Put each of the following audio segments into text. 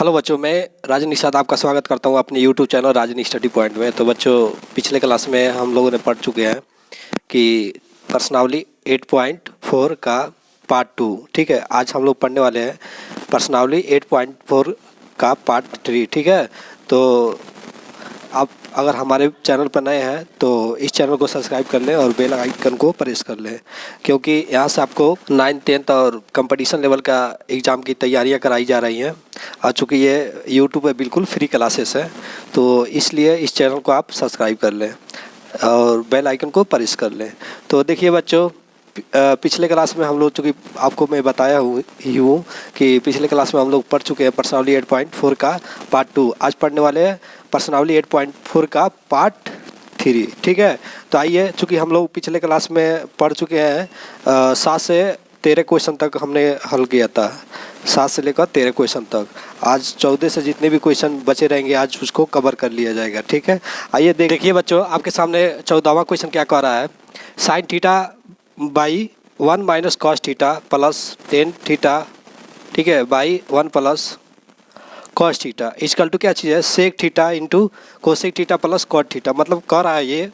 Hello बच्चों, मैं राजन निषाद आपका स्वागत करता हूं अपने यूट्यूब चैनल राजन स्टडी पॉइंट में। तो बच्चों, पिछले क्लास में हम लोगों ने पढ़ चुके हैं कि प्रश्नावली 8.4 का पार्ट 2। ठीक है, आज हम लोग पढ़ने वाले हैं प्रश्नावली 8.4 का पार्ट 3। ठीक है, तो आप अगर हमारे चैनल पर नए हैं तो इस चैनल को सब्सक्राइब कर लें और बेल आइकन को प्रेस कर लें, क्योंकि यहाँ से आपको 9th 10th और कंपटीशन लेवल का एग्ज़ाम की तैयारियाँ कराई जा रही हैं। चूँकि ये यूट्यूब पे बिल्कुल फ्री क्लासेस है, तो इसलिए इस चैनल को आप सब्सक्राइब कर लें और बेल आइकन को प्रेस कर लें। तो देखिए बच्चों, पिछले क्लास में हम लोग, चूँकि आपको मैं बताया हूँ कि पिछले क्लास में हम लोग पढ़ चुके हैं प्रश्नावली 8.4 का पार्ट 2। आज पढ़ने वाले हैं प्रश्नावली 8.4 का पार्ट 3। ठीक है, तो आइए, चूँकि हम लोग पिछले क्लास में पढ़ चुके हैं 7 से 13 क्वेश्चन तक हमने हल किया था, 7 से लेकर 13 क्वेश्चन तक। आज 14 से जितने भी क्वेश्चन बचे रहेंगे आज उसको कवर कर लिया जाएगा। ठीक है, आइए देखिए बच्चों, आपके सामने 14वां क्वेश्चन क्या कह रहा है। Sine theta by 1 minus cos theta plus tan theta, ठीक है, by 1 plus cos theta equal to क्या चीज़ है, sec theta into cosec theta plus cot theta. मतलब कह रहा है ये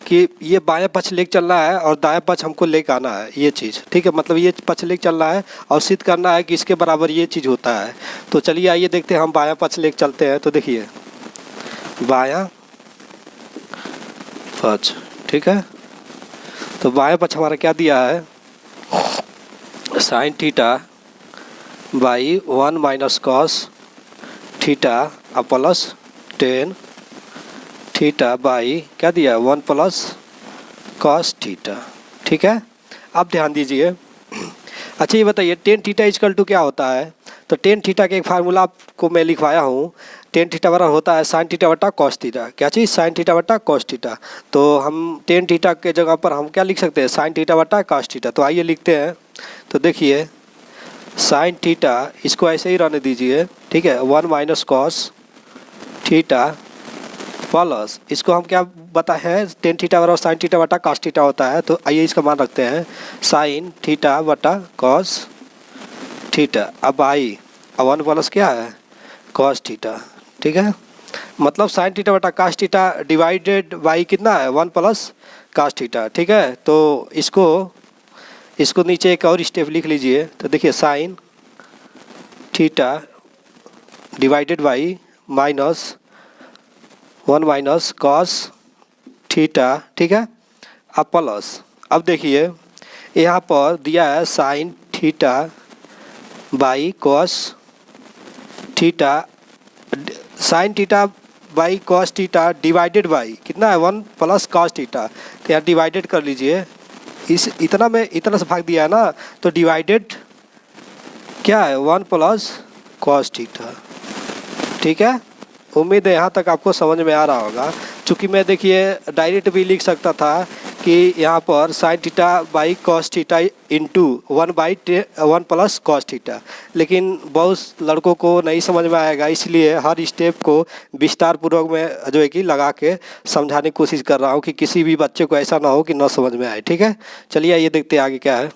कि ये बाएं पक्ष लेके चलना है और दाएं पक्ष हमको लेके आना है, ये चीज़। ठीक है, मतलब ये पक्ष लेके चलना है और सिद्ध करना है कि इसके बराबर ये चीज़ होता है। तो चलिए आइए देखते हैं, हम बायां पक्ष लेके चलते हैं। तो देखिए बायां पक्ष, ठीक है, तो बाएं पक्ष हमारा क्या दिया है, sine theta by 1 minus cos theta plus tan theta by क्या दिया, 1 प्लस कॉस थीटा। ठीक है, अब ध्यान दीजिए। अच्छा ये बताइए टेन थीटा इक्वल टू क्या होता है। तो टेन थीटा के एक फार्मूला आपको मैं लिखवाया हूँ। टेन थीटा बराबर होता है साइन थीटा बटा कॉस थीटा। क्या चीज़, साइन थीटा बटा कॉस थीटा। तो हम टेन थीटा के जगह पर हम क्या लिख सकते हैं, साइन थीटा बटा कॉस थीटा। तो आइए लिखते हैं। तो देखिए साइन थीटा, इसको ऐसे ही रहने दीजिए, ठीक है, 1 माइनस कॉस थीटा प्लस, इसको हम क्या बताए हैं, टेन थीटा बराबर साइन थीटा बटा कॉस थीटा होता है। तो आइए इसका मान रखते हैं साइन थीटा बटा कॉस थीटा। अब आई 1 प्लस क्या है, कॉस थीटा। ठीक है, मतलब साइन थीटा बटा कॉस थीटा डिवाइडेड बाई कितना है, 1 प्लस कॉस थीटा। ठीक है, तो इसको नीचे एक और स्टेप लिख लीजिए। तो देखिए sign theta divided by minus 1 minus cos theta. ठीक है, अब प्लस, अब देखिए यहाँ पर दिया है sine theta by cos theta, sign theta by cos theta divided by कितना है, 1 प्लस कॉस थीटा। तो यहाँ डिवाइडेड कर लीजिए, इस इतना में इतना से भाग दिया है ना, तो डिवाइडेड क्या है, 1 प्लस कॉस थीटा। ठीक है, उम्मीद है यहाँ तक आपको समझ में आ रहा होगा। चूँकि मैं देखिए डायरेक्ट भी लिख सकता था कि यहाँ पर sign theta by cos theta into 1 plus cos theta, लेकिन बहुत लड़कों को नहीं समझ में आएगा, इसलिए हर स्टेप को विस्तार पूर्वक मैं जो है कि लगा के समझाने की कोशिश कर रहा हूँ कि किसी भी बच्चे को ऐसा ना हो कि ना समझ में आए। ठीक है, चलिए आइए देखते हैं आगे क्या है।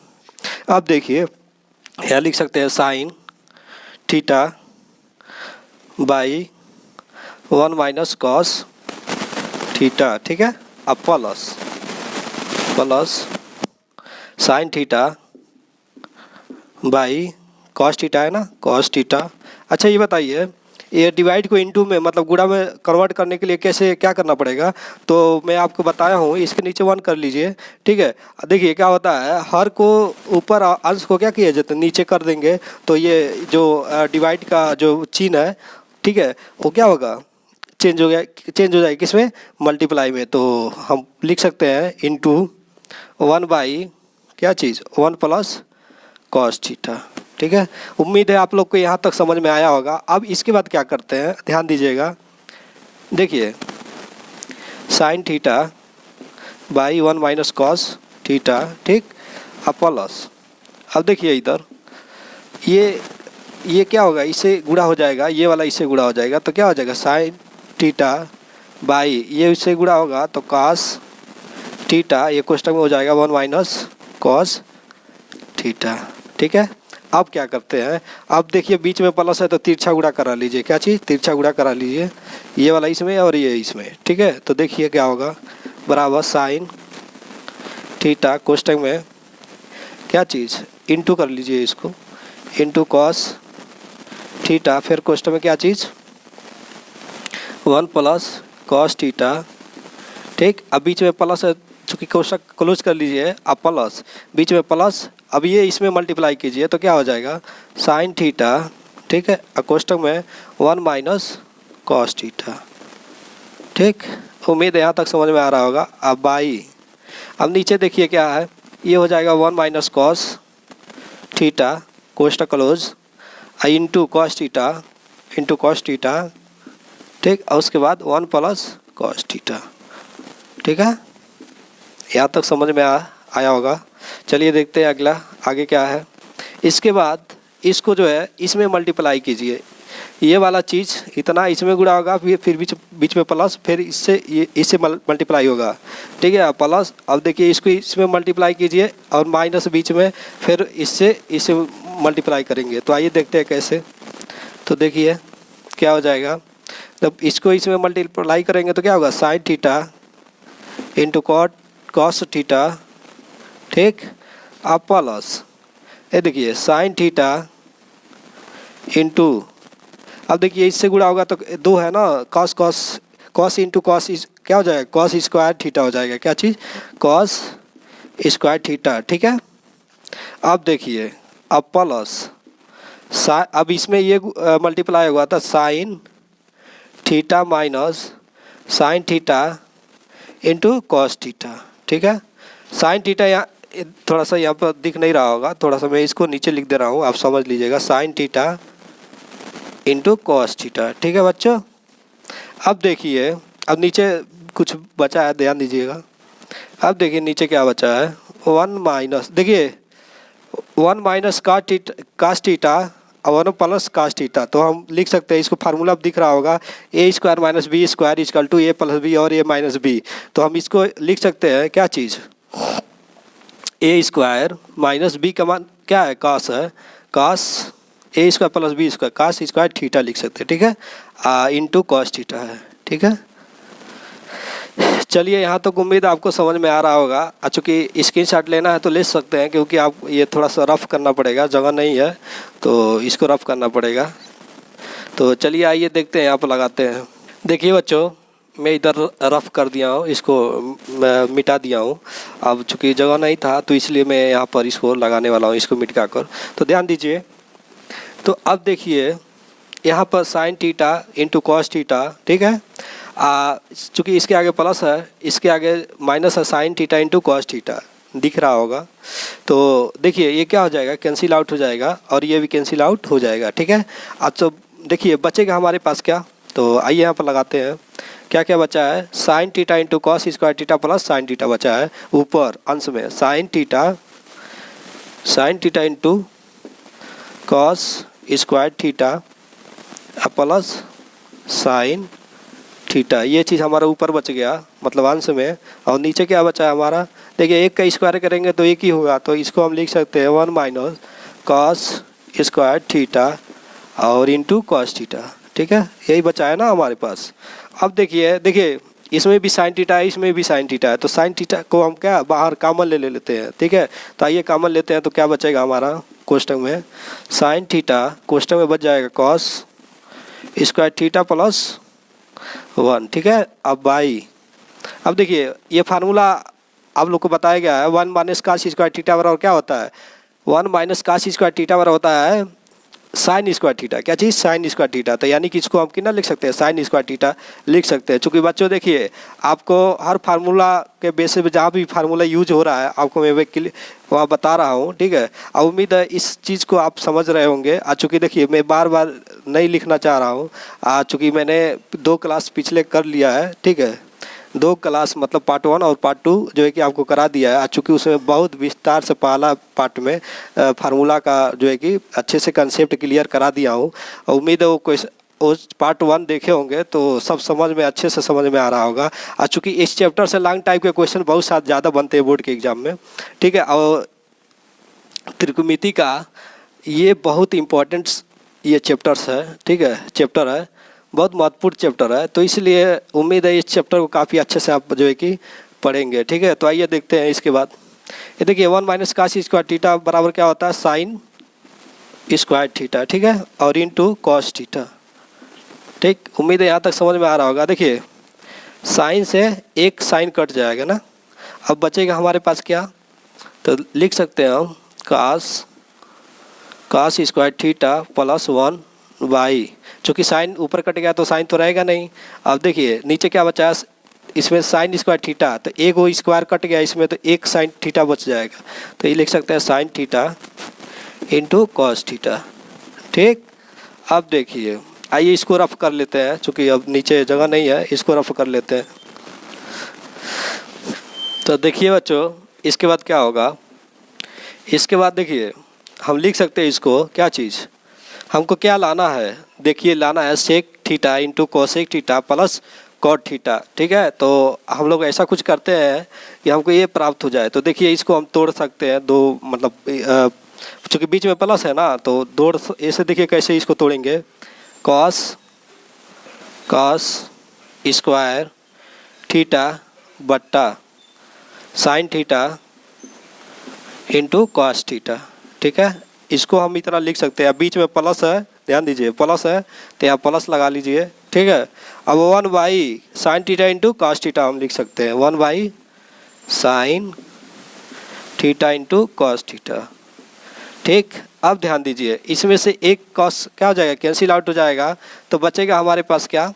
अब देखिए यहाँ लिख सकते हैं sign theta by 1 minus cos theta. ठीक है, अब plus sine theta by cos theta है ना, कॉस थीटा। अच्छा ये बताइए, ये डिवाइड को इनटू में मतलब गुणा में कन्वर्ट करने के लिए कैसे क्या करना पड़ेगा, तो मैं आपको बताया हूँ। इसके नीचे 1 कर लीजिए। ठीक है, देखिए क्या होता है, हर को ऊपर अंश को क्या किया जाता है, नीचे कर देंगे, तो ये जो डिवाइड का जो चिन्ह है, ठीक है, वो क्या होगा, चेंज हो जाएगी किसमें, मल्टीप्लाई में। तो हम लिख सकते हैं इनटू 1 बाई क्या चीज़, 1 प्लस कॉस थीटा। ठीक है, उम्मीद है आप लोग को यहाँ तक समझ में आया होगा। अब इसके बाद क्या करते हैं, ध्यान दीजिएगा। देखिए sign theta by 1 minus cos theta, ठीक, अब प्लस, अब देखिए इधर ये क्या होगा, इससे गुणा हो जाएगा, ये वाला इससे गुणा हो जाएगा, तो क्या हो जाएगा, साइन थीटा बाई ये इससे गुणा होगा तो कॉस थीटा, ये कोष्टक में हो जाएगा 1 माइनस कॉस थीटा। ठीक है, अब क्या करते हैं, अब देखिए बीच में प्लस है तो तिरछा गुणा करा लीजिए, क्या चीज़, तिरछा गुणा करा लीजिए, ये वाला इसमें और ये इसमें, ठीक है। तो देखिए क्या होगा, बराबर साइन थीटा कोष्टक में क्या चीज़, इंटू कर लीजिए इसको, इंटू कॉस थीटा, फिर कोष्टक में क्या चीज़ 1 प्लस कॉस थीटा, ठीक। अब बीच में प्लस है, चूँकि कोष्टक क्लोज कर लीजिए, अब प्लस बीच में प्लस, अब ये इसमें मल्टीप्लाई कीजिए तो क्या हो जाएगा साइन थीटा, ठीक है। अब कोष्टक में 1 माइनस कॉस थीटा, ठीक। उम्मीद है यहाँ तक समझ में आ रहा होगा। अब बाई, अब नीचे देखिए क्या है, ये हो जाएगा 1 माइनस कॉस थीटा कोष्टक close into cos theta, into cos theta, ठीक। और उसके बाद 1 प्लस कॉस थीटा, ठीक है। यहाँ तक समझ में आया होगा। चलिए देखते हैं अगला आगे क्या है। इसके बाद इसको जो है इसमें मल्टीप्लाई कीजिए, ये वाला चीज़ इतना इसमें गुणा होगा, फिर बीच में प्लस, फिर इससे मल्टीप्लाई होगा, ठीक है। प्लस, अब देखिए इसको इसमें मल्टीप्लाई कीजिए और माइनस बीच में, फिर इससे मल्टीप्लाई करेंगे। तो आइए देखते हैं कैसे। तो देखिए क्या हो जाएगा, जब इसको इसमें मल्टीप्लाई करेंगे तो क्या होगा sign theta into cos theta, ठीक। अब प्लस, ये देखिए साइन थीटा इंटू, अब देखिए इससे गुणा होगा तो 2 है ना, कॉस इंटू कॉस क्या हो जाएगा, कॉस स्क्वायर थीटा हो जाएगा, क्या चीज़ कॉस स्क्वायर थीटा, ठीक है। अब देखिए अब प्लस, अब इसमें ये मल्टीप्लाई हुआ था sign theta minus sine theta into cos theta, ठीक है। साइन थीटा यहाँ थोड़ा सा यहाँ पर दिख नहीं रहा होगा, थोड़ा सा मैं इसको नीचे लिख दे रहा हूँ, आप समझ लीजिएगा, sign theta into cos theta, ठीक है बच्चों। अब देखिए, अब नीचे कुछ बचा है, ध्यान दीजिएगा। अब देखिए नीचे क्या बचा है, 1 माइनस, देखिए 1 माइनस कास थीटा और 1 प्लस कास थीटा। तो हम लिख सकते हैं, इसको फार्मूला अब दिख रहा होगा, A square minus B square equal to A plus B और ए माइनस बी। तो हम इसको लिख सकते हैं क्या चीज़, ए स्क्वायर माइनस बी का मान क्या है, कास है, cos A square plus B square, cos square theta लिख सकते हैं, ठीक है, इंटू कॉस थीटा है, ठीक है। चलिए यहाँ तक उम्मीद आपको समझ में आ रहा होगा। चूँकि स्क्रीनशॉट लेना है तो ले सकते हैं, क्योंकि आप ये थोड़ा सा रफ़ करना पड़ेगा, जगह नहीं है तो इसको रफ़ करना पड़ेगा। तो चलिए आइए देखते हैं, यहाँ पर लगाते हैं। देखिए बच्चों, मैं इधर रफ़ कर दिया हूँ, इसको मैं मिटा दिया हूँ। अब चूँकि जगह नहीं था तो इसलिए मैं यहाँ पर इसको लगाने वाला हूँ, इसको मिटा कर। तो ध्यान दीजिए, तो अब देखिए यहाँ पर sign theta into cos theta, ठीक है। चूँकि इसके आगे प्लस है, इसके आगे माइनस है, sine theta into cos theta दिख रहा होगा। तो देखिए ये क्या हो जाएगा, कैंसिल आउट हो जाएगा और ये भी कैंसिल आउट हो जाएगा, ठीक है। अब तो देखिए बचेगा हमारे पास क्या, तो आइए यहाँ पर लगाते हैं। क्या क्या बचा है, sine theta into cos square theta plus sine theta बचा है। ऊपर अंश में sign theta into cos square theta plus sine theta, ये चीज़ हमारा ऊपर बच गया, मतलब अंश में। और नीचे क्या बचा है हमारा, देखिए एक का स्क्वायर करेंगे तो एक ही होगा, तो इसको हम लिख सकते हैं 1 माइनस कॉस स्क्वायर थीटा और इंटू कॉस थीटा, ठीक है। यही बचा है ना हमारे पास। अब देखिए इसमें भी साइन थीटा है, इसमें भी साइन थीटा है, तो साइन थीटा को हम क्या बाहर कॉमन ले लेते हैं, ठीक है। तो आइए कॉमन लेते हैं, तो क्या बचेगा हमारा कोष्टक में, साइन थीटा कोष्टक में बच जाएगा कॉस स्क्वायर थीटा प्लस 1, ठीक है। अब बाई, अब देखिए ये फार्मूला आप लोग को बताया गया है, 1 माइनस कास स्क्वायर थीटा बराबर क्या होता है, 1 माइनस कास स्क्वायर थीटा बराबर होता है साइन स्क्वायर थीटा, क्या चीज़ साइन स्क्वायर थीटा। तो यानी कि इसको हम कितना लिख सकते हैं, साइन स्क्वायर थीटा लिख सकते हैं। चूँकि बच्चों देखिए आपको हर फार्मूला के बेसिस पे जहाँ भी फार्मूला यूज हो रहा है आपको मैं वहाँ बता रहा हूँ, ठीक है। और उम्मीद है इस चीज़ को आप समझ रहे होंगे। चूँकि देखिए मैं बार बार नहीं लिखना चाह रहा हूँ, चूँकि मैंने 2 क्लास पिछले कर लिया है, ठीक है। 2 क्लास मतलब पार्ट 1 और पार्ट 2 जो है कि आपको करा दिया है। चूँकि उसमें बहुत विस्तार से पहला पार्ट में फार्मूला का जो है कि अच्छे से कंसेप्ट क्लियर करा दिया हूँ। उम्मीद है वो पार्ट 1 देखे होंगे तो सब समझ में अच्छे से समझ में आ रहा होगा। चूँकि इस चैप्टर से लॉन्ग टाइप के क्वेश्चन बहुत ज़्यादा बनते हैं बोर्ड के एग्जाम में, ठीक है। और त्रिकोणमिति का ये बहुत इम्पोर्टेंट ये चैप्टर्स है, ठीक है, चैप्टर है, बहुत महत्वपूर्ण चैप्टर है, तो इसलिए उम्मीद है इस चैप्टर को काफ़ी अच्छे से आप जो है कि पढ़ेंगे, ठीक है। तो आइए देखते हैं इसके बाद। ये देखिए 1 माइनस कास स्क्वायर थीटा बराबर क्या होता है, साइन स्क्वायर थीटा, ठीक है, और इनटू कॉस थीटा, ठीक। उम्मीद है यहाँ तक समझ में आ रहा होगा। देखिए साइन से एक साइन कट जाएगा ना, अब बचेगा हमारे पास क्या, तो लिख सकते हैं हम cos square theta plus 1 by, चूँकि साइन ऊपर कट गया तो साइन तो रहेगा नहीं। अब देखिए नीचे क्या बचा, इसमें साइन स्क्वायर थीटा, तो एक वो स्क्वायर कट गया इसमें, तो एक साइन थीटा बच जाएगा, तो ये लिख सकते हैं sign theta into cos theta, ठीक। अब देखिए आइए इसको रफ कर लेते हैं, चूँकि अब नीचे जगह नहीं है, इसको रफ कर लेते हैं। तो देखिए बच्चों इसके बाद क्या होगा, इसके बाद देखिए हम लिख सकते हैं इसको, क्या चीज़ हमको क्या लाना है, देखिए लाना है sec theta into cosec theta plus cot theta, ठीक है। तो हम लोग ऐसा कुछ करते हैं कि हमको ये प्राप्त हो जाए, तो देखिए इसको हम तोड़ सकते हैं दो, मतलब चूँकि बीच में प्लस है ना, तो दो ऐसे देखिए कैसे इसको तोड़ेंगे, कॉस स्क्वायर थीटा बट्टा sine theta into cos theta, ठीक है। इसको हम इतना लिख सकते हैं, बीच में प्लस है, ध्यान दीजिए प्लस है तो यहाँ प्लस लगा लीजिए, ठीक है। अब 1 by sine theta into cos theta हम लिख सकते हैं, 1 by sine theta into cos theta, ठीक। अब ध्यान दीजिए इसमें से एक कॉस क्या हो जाएगा, कैंसिल आउट हो जाएगा, तो बचेगा हमारे पास क्या,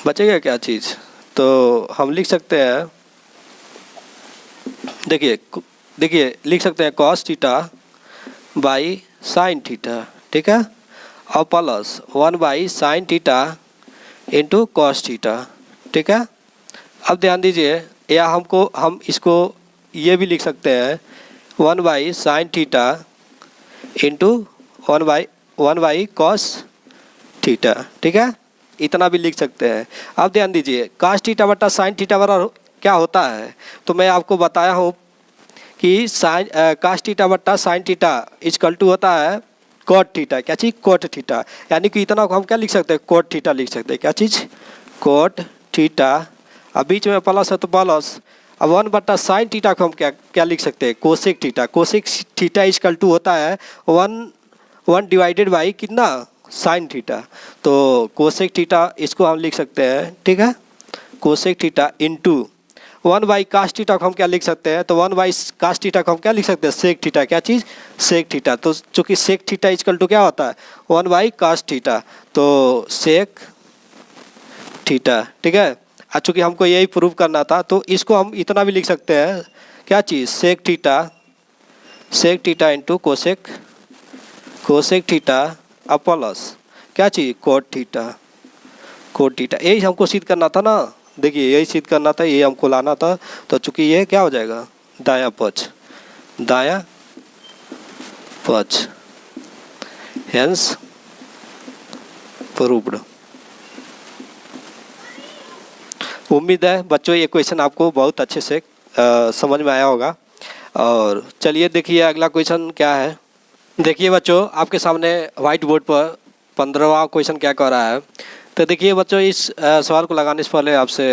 बचेगा क्या चीज़, तो हम लिख सकते हैं, देखिए लिख सकते हैं cos theta by sine theta, ठीक है, और plus 1 by sine theta into cos theta, ठीक है। अब ध्यान दीजिए या हम इसको ये भी लिख सकते हैं 1 by sine theta into 1 by cos theta, ठीक है, इतना भी लिख सकते हैं। अब ध्यान दीजिए कॉस थीटा बटा साइन थीटा बराबर क्या होता है, तो मैं आपको बताया हूँ कि साइन कॉस थीटा बट्टा साइन थीटा इक्वल टू होता है कॉट थीटा, क्या चीज़, कोट थीटा, यानी कि इतना को हम क्या लिख सकते हैं, कोट थीटा लिख सकते हैं, क्या चीज़, कोट थीटा। अब बीच में प्लस है तो प्लस, अब 1 बट्टा साइन थीटा को हम क्या लिख सकते हैं, cosec theta, cosec theta equal to होता है 1 डिवाइडेड बाई कितना, साइन थीटा, तो कोसेक थीटा इसको हम लिख सकते हैं, ठीक है, cosec theta into 1 by cos theta को हम क्या लिख सकते हैं, तो 1 बाई कास थीटा को हम क्या लिख सकते हैं, सेक थीटा, क्या चीज़, सेक थीटा। तो चूँकि सेक थीटा इक्वल टू क्या होता है 1 बाई कास थीटा, तो सेक थीटा, ठीक है। चूँकि हमको यही प्रूव करना था, तो इसको हम इतना भी लिख सकते हैं, क्या चीज़, sec theta into cosec theta अब प्लस क्या चीज़, कोट थीटा, यही हमको सिद्ध करना था ना, देखिए यही सिद्ध करना था, ये हमको लाना था, तो चूंकि ये क्या हो जाएगा, दायां पक्ष हेंस प्रूव्ड। उम्मीद है बच्चों ये क्वेश्चन आपको बहुत अच्छे से समझ में आया होगा। और चलिए देखिए अगला क्वेश्चन क्या है। देखिए बच्चों आपके सामने व्हाइट बोर्ड पर 15वां क्वेश्चन क्या कह रहा है। तो देखिए बच्चों इस सवाल को लगाने से पहले आपसे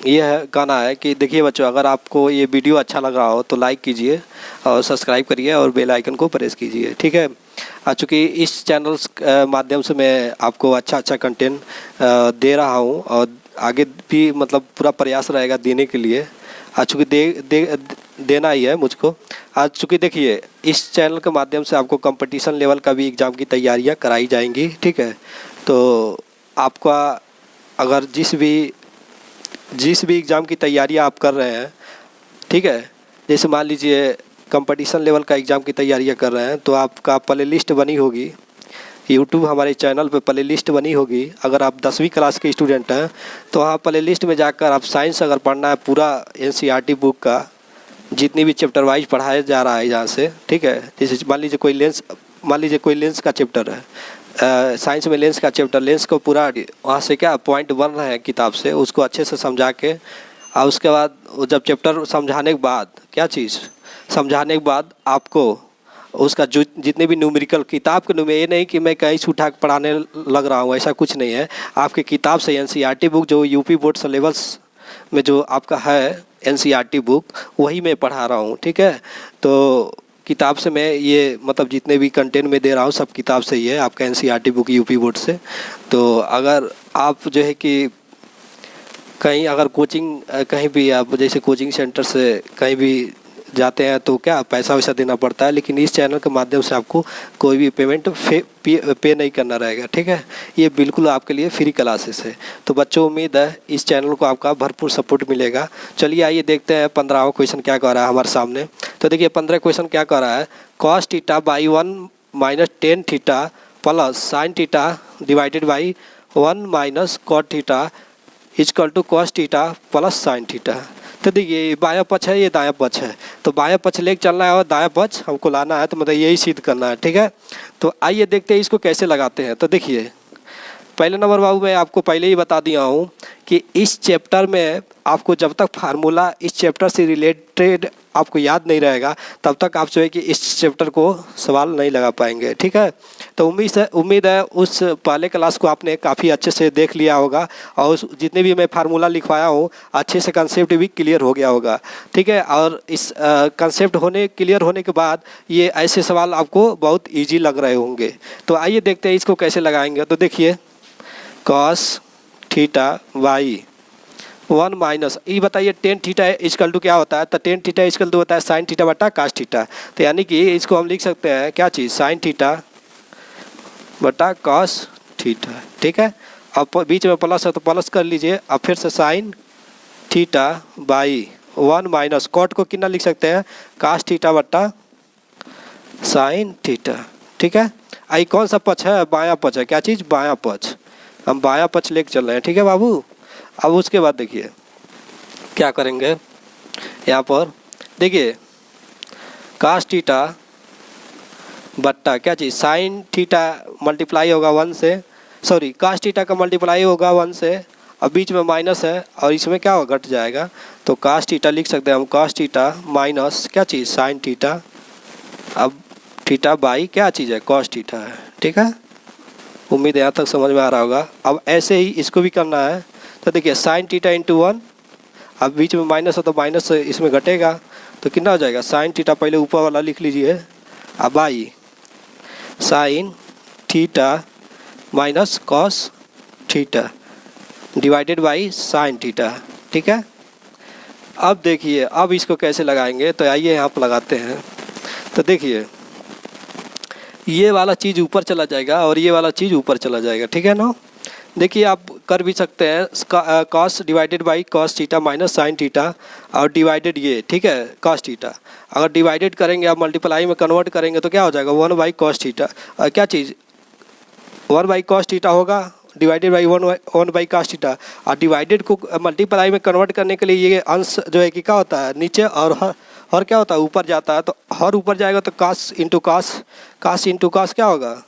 ये है कहना है कि देखिए बच्चों अगर आपको ये वीडियो अच्छा लग रहा हो तो लाइक कीजिए और सब्सक्राइब करिए और बेल आइकन को प्रेस कीजिए, ठीक है। चूँकि इस चैनल माध्यम से मैं आपको अच्छा कंटेंट दे रहा हूँ और आगे भी मतलब पूरा प्रयास रहेगा देने के लिए, चूँकि देना ही है मुझको। आज चूँकि देखिए इस चैनल के माध्यम से आपको कंपटीशन लेवल का भी एग्ज़ाम की तैयारियां कराई जाएंगी, ठीक है। तो आपका अगर जिस भी एग्ज़ाम की तैयारियां आप कर रहे हैं, ठीक है, जैसे मान लीजिए कंपटीशन लेवल का एग्ज़ाम की तैयारियां कर रहे हैं, तो आपका प्ले लिस्ट बनी होगी यूट्यूब हमारे चैनल पे, प्ले लिस्ट बनी होगी। अगर आप 10वीं क्लास के स्टूडेंट हैं तो वहाँ प्ले लिस्ट में जाकर आप साइंस अगर पढ़ना है पूरा NCERT बुक का जितनी भी चैप्टर वाइज पढ़ाया जा रहा है यहाँ से, ठीक है। जैसे मान लीजिए कोई लेंस का चैप्टर है, साइंस में लेंस का चैप्टर, लेंस को पूरा वहाँ से क्या पॉइंट बन रहे हैं किताब से, उसको अच्छे से समझा के और उसके बाद जब चैप्टर समझाने के बाद क्या चीज़ समझाने के बाद आपको उसका जो जितने भी न्यूमेरिकल किताब के ये नहीं कि मैं कहीं से उठा के पढ़ाने लग रहा हूँ, ऐसा कुछ नहीं है। आपके किताब से एनसीईआरटी बुक जो यूपी बोर्ड सिलेबस में जो आपका है एनसीईआरटी बुक वही मैं पढ़ा रहा हूँ, ठीक है। तो किताब से मैं ये मतलब जितने भी कंटेंट में दे रहा हूँ सब किताब से ही है, आपका एनसीईआरटी बुक यूपी बोर्ड से। तो अगर आप जो है कि कहीं अगर कोचिंग कहीं भी आप जैसे कोचिंग सेंटर से कहीं भी जाते हैं तो क्या पैसा वैसा देना पड़ता है, लेकिन इस चैनल के माध्यम से आपको कोई भी पेमेंट पे नहीं करना रहेगा, ठीक है। ये बिल्कुल आपके लिए फ्री क्लासेस है। तो बच्चों उम्मीद है इस चैनल को आपका भरपूर सपोर्ट मिलेगा। चलिए आइए देखते हैं 15वां क्वेश्चन क्या कह रहा है हमारे सामने। तो देखिए 15 क्वेश्चन क्या कह रहा है, cos theta by 1 minus tan theta plus sine theta divided by 1 minus cot theta is equal to cos theta plus sine theta. तो देखिए ये बायां पक्ष है, ये दायां पक्ष है, तो बायां पक्ष लेके चलना है और दायां पक्ष हमको लाना है, तो मतलब यही सिद्ध करना है, ठीक है। तो आइए देखते हैं इसको कैसे लगाते हैं। तो देखिए पहले नंबर बाबू मैं आपको पहले ही बता दिया हूँ कि इस चैप्टर में आपको जब तक फार्मूला इस चैप्टर से रिलेटेड आपको याद नहीं रहेगा तब तक आप जो है कि इस चैप्टर को सवाल नहीं लगा पाएंगे, ठीक है। तो उम्मीद है उस पहले क्लास को आपने काफ़ी अच्छे से देख लिया होगा और उस जितने भी मैं फार्मूला लिखवाया हूँ अच्छे से कंसेप्ट भी क्लियर हो गया होगा, ठीक है। और इस कंसेप्ट क्लियर होने के बाद ये ऐसे सवाल आपको बहुत ईजी लग रहे होंगे। तो आइए देखते हैं इसको कैसे लगाएंगे। तो देखिए कॉस थीटा बाई 1 माइनस ये बताइए टेन थीटा इजकल टू क्या होता है, तो टेन थीटा इजकल टू होता है साइन थीटा बटा कास थीटा। तो यानी कि इसको हम लिख सकते हैं क्या चीज़ साइन थीटा बटा कॉस थीटा, ठीक है। अब बीच में प्लस है तो प्लस कर लीजिए। अब फिर से sine theta by 1 minus cot को कितना लिख सकते हैं कास थीटा बटा साइन थीटा, ठीक है। आई कौन सा पक्ष है, बायां पक्ष है, क्या चीज़ बायां पक्ष, हम बायां पक्ष लेके चल रहे हैं, ठीक है बाबू। अब उसके बाद देखिए क्या करेंगे, यहाँ पर देखिए कास थीटा बट्टा क्या चीज़ साइन थीटा मल्टीप्लाई होगा 1 से, सॉरी कास थीटा का मल्टीप्लाई होगा 1 से, अब बीच में माइनस है और इसमें क्या होगा घट जाएगा, तो कास थीटा लिख सकते हैं हम कास थीटा माइनस क्या चीज़ साइन थीटा, अब थीटा बाई क्या चीज़ है कॉस थीटा है, ठीक है। उम्मीद यहाँ तक समझ में आ रहा होगा। अब ऐसे ही इसको भी करना है। तो देखिए साइन थीटा इंटू 1, अब बीच में माइनस है तो माइनस इसमें घटेगा तो कितना हो जाएगा साइन थीटा पहले ऊपर वाला लिख लीजिए, अब by sine theta minus cos theta divided by sine theta, ठीक है। अब देखिए अब इसको कैसे लगाएंगे, तो आइए यहाँ पर लगाते हैं। तो देखिए ये वाला चीज़ ऊपर चला जाएगा और ये वाला चीज़ ऊपर चला जाएगा, ठीक है ना। देखिए आप कर भी सकते हैं cos divided by cos theta minus sine theta और डिवाइडेड ये, ठीक है कॉस थीटा। अगर डिवाइडेड करेंगे आप मल्टीप्लाई में कन्वर्ट करेंगे तो क्या हो जाएगा 1 बाई कॉस थीटा, क्या चीज़ 1 बाई कॉस थीटा होगा divided by 1 by cos theta. और डिवाइडेड को मल्टीप्लाई में कन्वर्ट करने के लिए ये अंश जो है कि क्या होता है नीचे और क्या होता है ऊपर जाता है, तो हर ऊपर जाएगा तो कास इंटू कास क्या होगा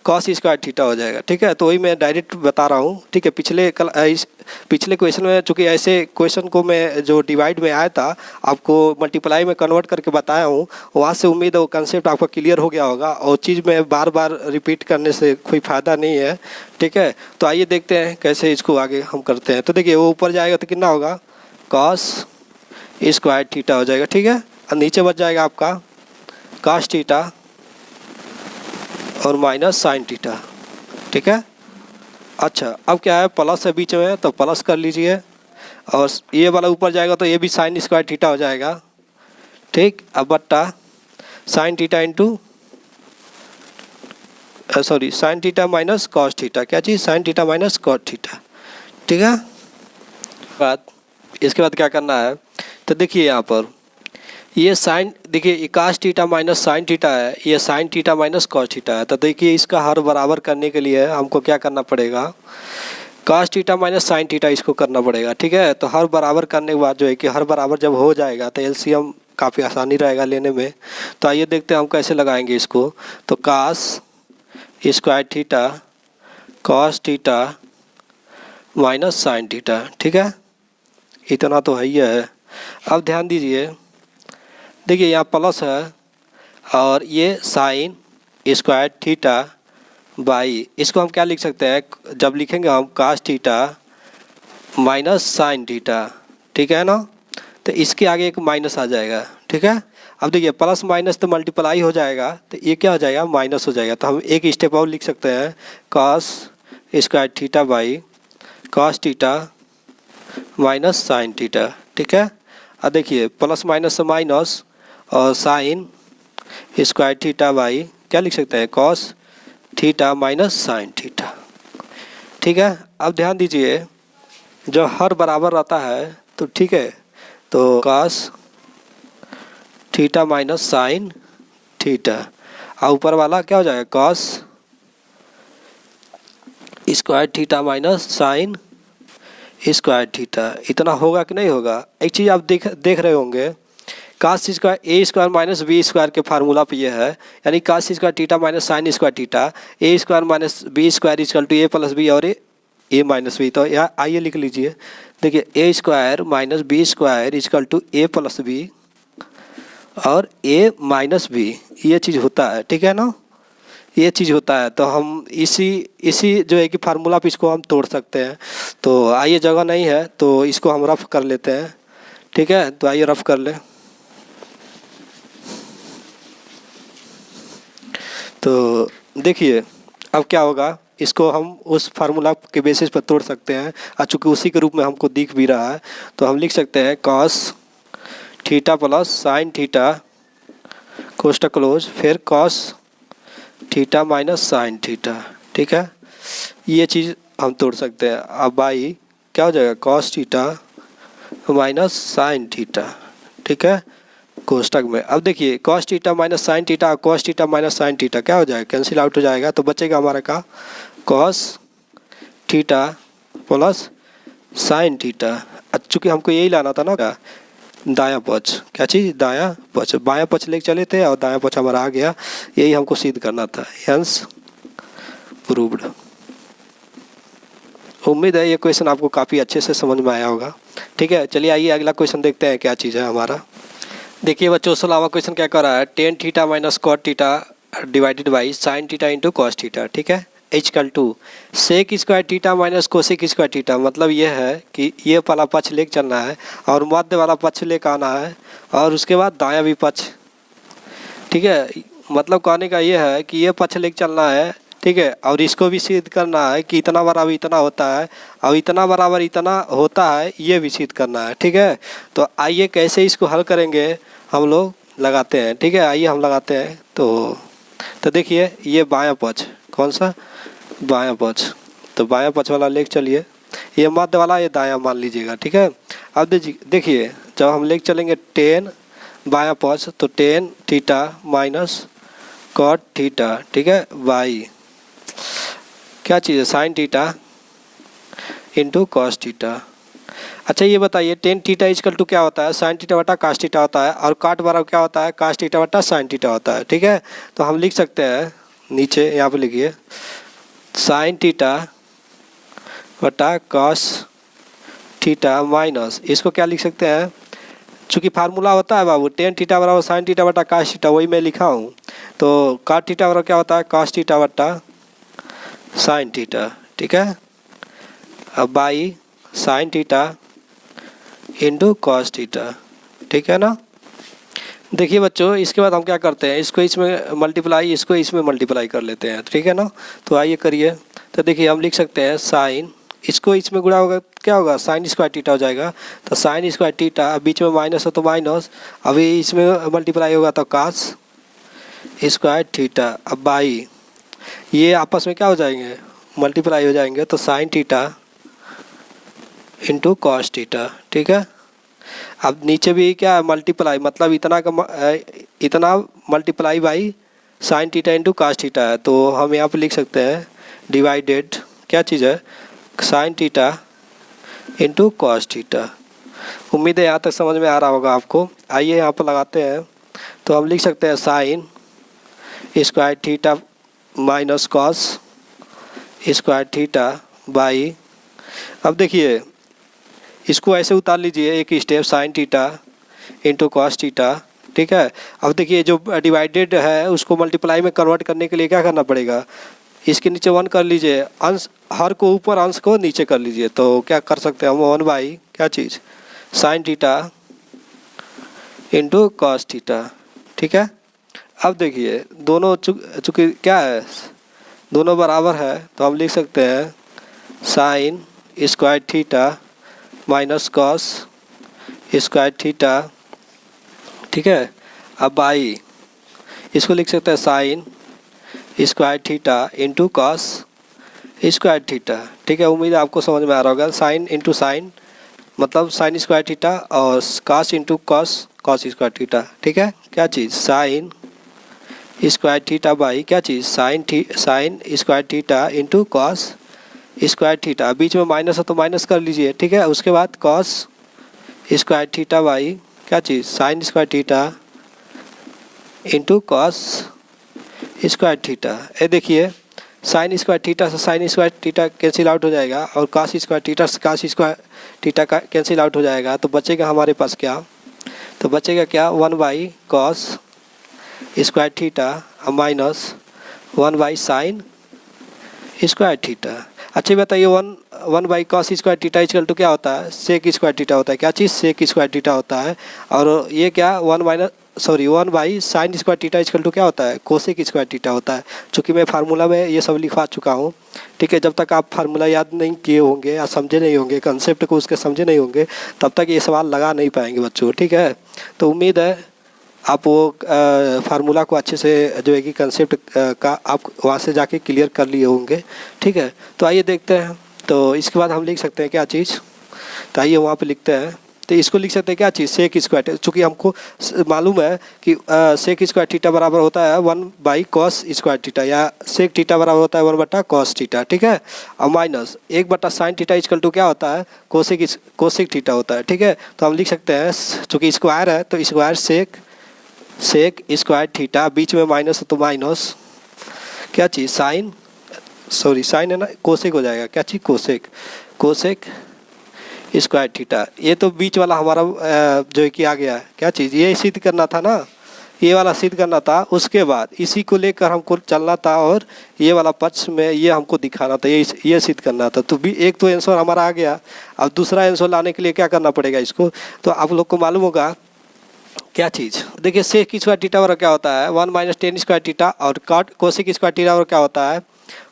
कॉस स्क्वायर थीटा हो जाएगा, ठीक है। तो वही मैं डायरेक्ट बता रहा हूँ, ठीक है। पिछले क्वेश्चन में चूँकि ऐसे क्वेश्चन को मैं जो डिवाइड में आया था आपको मल्टीप्लाई में कन्वर्ट करके बताया हूँ, वहाँ से उम्मीद है वो कंसेप्ट आपका क्लियर हो गया होगा और चीज़ में बार बार रिपीट करने से कोई फ़ायदा नहीं है, ठीक है। तो आइए देखते हैं कैसे इसको आगे हम करते हैं। तो देखिए वो ऊपर जाएगा तो कितना होगा कॉस स्क्वायर थीटा हो जाएगा, ठीक है। और नीचे बच जाएगा आपका कास थीटा और माइनस साइन थीटा, ठीक है। अच्छा अब क्या है प्लस है बीच में तो प्लस कर लीजिए और ये वाला ऊपर जाएगा तो ये भी साइन स्क्वायर थीटा हो जाएगा, ठीक। अब बट्टा sine theta into sorry sine theta minus cos theta, क्या चीज़ sine theta minus cos theta, ठीक है। इसके बाद क्या करना है, तो देखिए यहाँ पर ये साइन देखिए cos theta minus sine theta है, ये sine theta minus cos theta है। तो देखिए इसका हर बराबर करने के लिए हमको क्या करना पड़ेगा cos theta minus sine theta इसको करना पड़ेगा, ठीक है। तो हर बराबर करने के बाद जो है कि हर बराबर जब हो जाएगा तो एलसीएम काफ़ी आसानी रहेगा लेने में। तो आइए देखते हैं हम कैसे लगाएंगे इसको। तो cos square theta cos theta minus sine theta, ठीक है। इतना तो है ही है। अब ध्यान दीजिए, देखिए यहाँ प्लस है और ये साइन स्क्वायर थीटा बाई, इसको हम क्या लिख सकते हैं, जब लिखेंगे हम cos theta minus sine theta, ठीक है ना। तो इसके आगे एक माइनस आ जाएगा, ठीक है। अब देखिए प्लस माइनस तो मल्टीप्लाई हो जाएगा, तो ये क्या हो जाएगा, माइनस हो जाएगा। तो हम एक स्टेप और लिख सकते हैं, cos square theta by cos theta minus sine theta, ठीक है। अब देखिए प्लस माइनस से माइनस और साइन स्क्वायर थीटा बाई क्या लिख सकते हैं, cos theta minus sine theta, ठीक है। अब ध्यान दीजिए, जो हर बराबर रहता है तो ठीक है, तो cos theta minus sine theta, और ऊपर वाला क्या हो जाएगा, cos square theta minus sine square theta. इतना होगा कि नहीं होगा। एक चीज़ आप देख रहे होंगे, cos square a square minus B square के फार्मूला पे ये है, यानी cos square theta minus sine square theta, a square minus B square equal to A plus B और ए माइनस बी। तो यहाँ आइए लिख लीजिए, देखिए A square minus B square equal to A plus B और ए माइनस बी, ये चीज़ होता है, ठीक है ना, ये चीज़ होता है। तो हम इसी जो है कि फार्मूला पे इसको हम तोड़ सकते हैं। तो आइए, जगह नहीं है तो इसको हम रफ कर लेते हैं, ठीक है। तो आइए रफ कर लें। तो देखिए अब क्या होगा, इसको हम उस फार्मूला के बेसिस पर तोड़ सकते हैं, और चूँकि उसी के रूप में हमको दिख भी रहा है, तो हम लिख सकते हैं cos theta plus sine theta कोष्टक क्लोज, फिर cos theta minus sine theta, ठीक है। ये चीज़ हम तोड़ सकते हैं। अब बाई क्या हो जाएगा, cos theta minus sine theta, ठीक है, कोष्टक में। अब देखिए cos theta minus sine theta और cos theta minus sine theta क्या हो जाएगा, कैंसिल आउट हो जाएगा। तो बचेगा हमारा का cos theta plus sine theta. चूँकि हमको यही लाना था ना, का दायां पक्ष, क्या चीज़, दायां पक्ष, बायां पक्ष लेके चले थे और दायां पक्ष हमारा आ गया, यही हमको सिद्ध करना था। Hence proved. उम्मीद है ये क्वेश्चन आपको काफ़ी अच्छे से समझ में आया होगा, ठीक है। चलिए आइए अगला क्वेश्चन देखते हैं क्या चीज़ है हमारा। देखिए बच्चों 16वां क्वेश्चन क्या कर रहा है, tan theta minus cot theta divided by sine theta into cos theta, ठीक है, equal to sec square theta minus cosec square theta. मतलब ये है कि ये वाला पक्ष लेके चलना है और मध्य वाला पक्ष लेकर आना है, और उसके बाद दायां भी पक्ष, ठीक है। मतलब कहने का ये है कि ये पक्ष लेके चलना है, ठीक है, और इसको भी सिद्ध करना है कि इतना बराबर इतना होता है और इतना बराबर इतना होता है, ये भी सिद्ध करना है, ठीक है। तो आइए कैसे इसको हल करेंगे हम लोग लगाते हैं, ठीक है। आइए हम लगाते हैं। तो देखिए ये बायां पक्ष, कौन सा, बायां पक्ष, तो बायां पक्ष वाला लेके चलिए, ये मध्य वाला ये दायां मान लीजिएगा, ठीक है। अब देखिए जब हम लेके चलेंगे टेन बायां पक्ष, तो tan theta minus cot theta, ठीक है, बाई क्या चीज़ है, sine theta into cos theta. अच्छा ये बताइए टेन थीटा इक्वल टू क्या होता है, साइन थीटा बटा कास थीटा होता है, और काट बराबर क्या होता है, कास थीटा बटा साइन थीटा होता है, ठीक है। तो हम लिख सकते हैं नीचे यहाँ पे लिखिए साइन थीटा बटा कॉस थीटा माइनस, इसको क्या लिख सकते हैं, चूँकि फार्मूला होता है बाबू टेन थीटा बराबर साइन थीटा बटा कास थीटा, वही मैं लिखा हूँ। तो काट थीटा बराबर क्या होता है, कास थीटा बटा साइन थीटा, ठीक है। अब by sine theta into cos theta, ठीक है ना। देखिए बच्चों इसके बाद हम क्या करते हैं, इसको इसमें मल्टीप्लाई, इसको इसमें मल्टीप्लाई कर लेते हैं, ठीक है ना। तो आइए करिए। तो देखिए हम लिख सकते हैं साइन, इसको इसमें गुणा होगा क्या होगा, साइन स्क्वायर थीटा हो जाएगा। तो साइन स्क्वायर थीटा, बीच में माइनस हो तो माइनस, अभी इसमें मल्टीप्लाई होगा तो कास स्क्वायर थीटा। अब बाई ये आपस में क्या हो जाएंगे, मल्टीप्लाई हो जाएंगे, तो sign theta into cos theta, ठीक है। अब नीचे भी क्या है, मल्टीप्लाई, मतलब इतना multiply by sine theta into cos theta है। तो हम यहाँ पे लिख सकते हैं डिवाइडेड क्या चीज़ है, sine theta into cos theta. उम्मीद है यहाँ तक समझ में आ रहा होगा आपको। आइए यहाँ पर लगाते हैं। तो हम लिख सकते हैं sine square theta minus cos square theta by, अब देखिए इसको ऐसे उतार लीजिए एक step, sign theta into cos theta, ठीक है। अब देखिए जो डिवाइडेड है उसको मल्टीप्लाई में कन्वर्ट करने के लिए क्या करना पड़ेगा, इसके नीचे 1 कर लीजिए, अंश हर को ऊपर अंश को नीचे कर लीजिए, तो क्या कर सकते हैं हम 1 बाई क्या चीज़ sine theta into cos theta, ठीक है। अब देखिए दोनों चूँकि क्या है, दोनों बराबर है तो हम लिख सकते हैं sine square theta minus cos square theta, ठीक है। अब बाई इसको लिख सकते हैं sine square theta into cos square theta, ठीक है। उम्मीद है आपको समझ में आ रहा होगा, साइन इंटू साइन मतलब साइन स्क्वायर थीटा और cos into cos cos square theta, ठीक है। क्या चीज़ साइन स्क्वायर थीटा बाई क्या चीज़ sine square theta into cos square theta, बीच में माइनस है तो माइनस कर लीजिए, ठीक है। उसके बाद कॉस स्क्वायर थीटा बाई क्या चीज़ sine square theta into cos square theta. ये देखिए साइन स्क्वायर थीटा से sine square theta cancel out हो जाएगा और कॉस स्क्वायर थीटा से कॉस स्क्वायर थीटा का कैंसिल आउट हो जाएगा, तो बचेगा हमारे पास क्या, तो बचेगा क्या 1 by cos square theta minus 1 by sine square theta. अच्छा बताइए 1 by cos square theta equal to क्या होता है, सेक स्क्वायर थीटा होता है, क्या चीज़ सेक स्क्वायर थीटा होता है। और ये क्या 1 by sine square theta equal to क्या होता है, कोसेक स्क्वायर थीटा होता है। चूँकि मैं फार्मूला में ये सब लिखवा चुका हूँ, ठीक है। जब तक आप फार्मूला याद नहीं किए होंगे या समझे नहीं होंगे, कंसेप्ट को उसके समझे नहीं होंगे, तब तक ये सवाल लगा नहीं पाएंगे बच्चों, ठीक है। तो उम्मीद है आप वो फार्मूला को अच्छे से जो है कि कंसेप्ट का आप वहाँ से जाके क्लियर कर लिए होंगे, ठीक है। तो आइए देखते हैं, तो इसके बाद हम लिख सकते हैं क्या चीज़, तो आइए वहाँ पे लिखते हैं, तो इसको लिख सकते हैं क्या चीज़ सेक स्क्वायर, चूँकि हमको मालूम है कि सेक स्क्वायर थीटा बराबर होता है 1 बाई कॉस स्क्वायर थीटा, या सेक थीटा बराबर होता है 1 बटा कॉस थीटा, ठीक है। और माइनस 1 बटा साइन थीटा इक्वल टू क्या होता है, कोसेक थीटा होता है, ठीक है। तो हम लिख सकते हैं चूँकि स्क्वायर है तो स्क्वायर सेक स्क्वायर थीटा, बीच में माइनस है तो माइनस क्या चीज़ साइन है ना, कोसेक हो जाएगा, क्या चीज़ कोसेक स्क्वायर थीटा। ये तो बीच वाला हमारा जो है कि आ गया है, क्या चीज़ ये सिद्ध करना था ना, ये वाला सिद्ध करना था, उसके बाद इसी को लेकर हमको चलना था और ये वाला पक्ष में ये हमको दिखाना था, ये सिद्ध करना था। तो भी एक तो आंसर हमारा आ गया, अब दूसरा आंसर लाने के लिए क्या करना पड़ेगा इसको, तो आप लोग को मालूम होगा क्या चीज़, देखिए सेक स्क्वायर थीटा और क्या होता है 1 माइनस टेन स्क्वायर थीटा, और कोसेक स्क्वायर थीटा और क्या होता है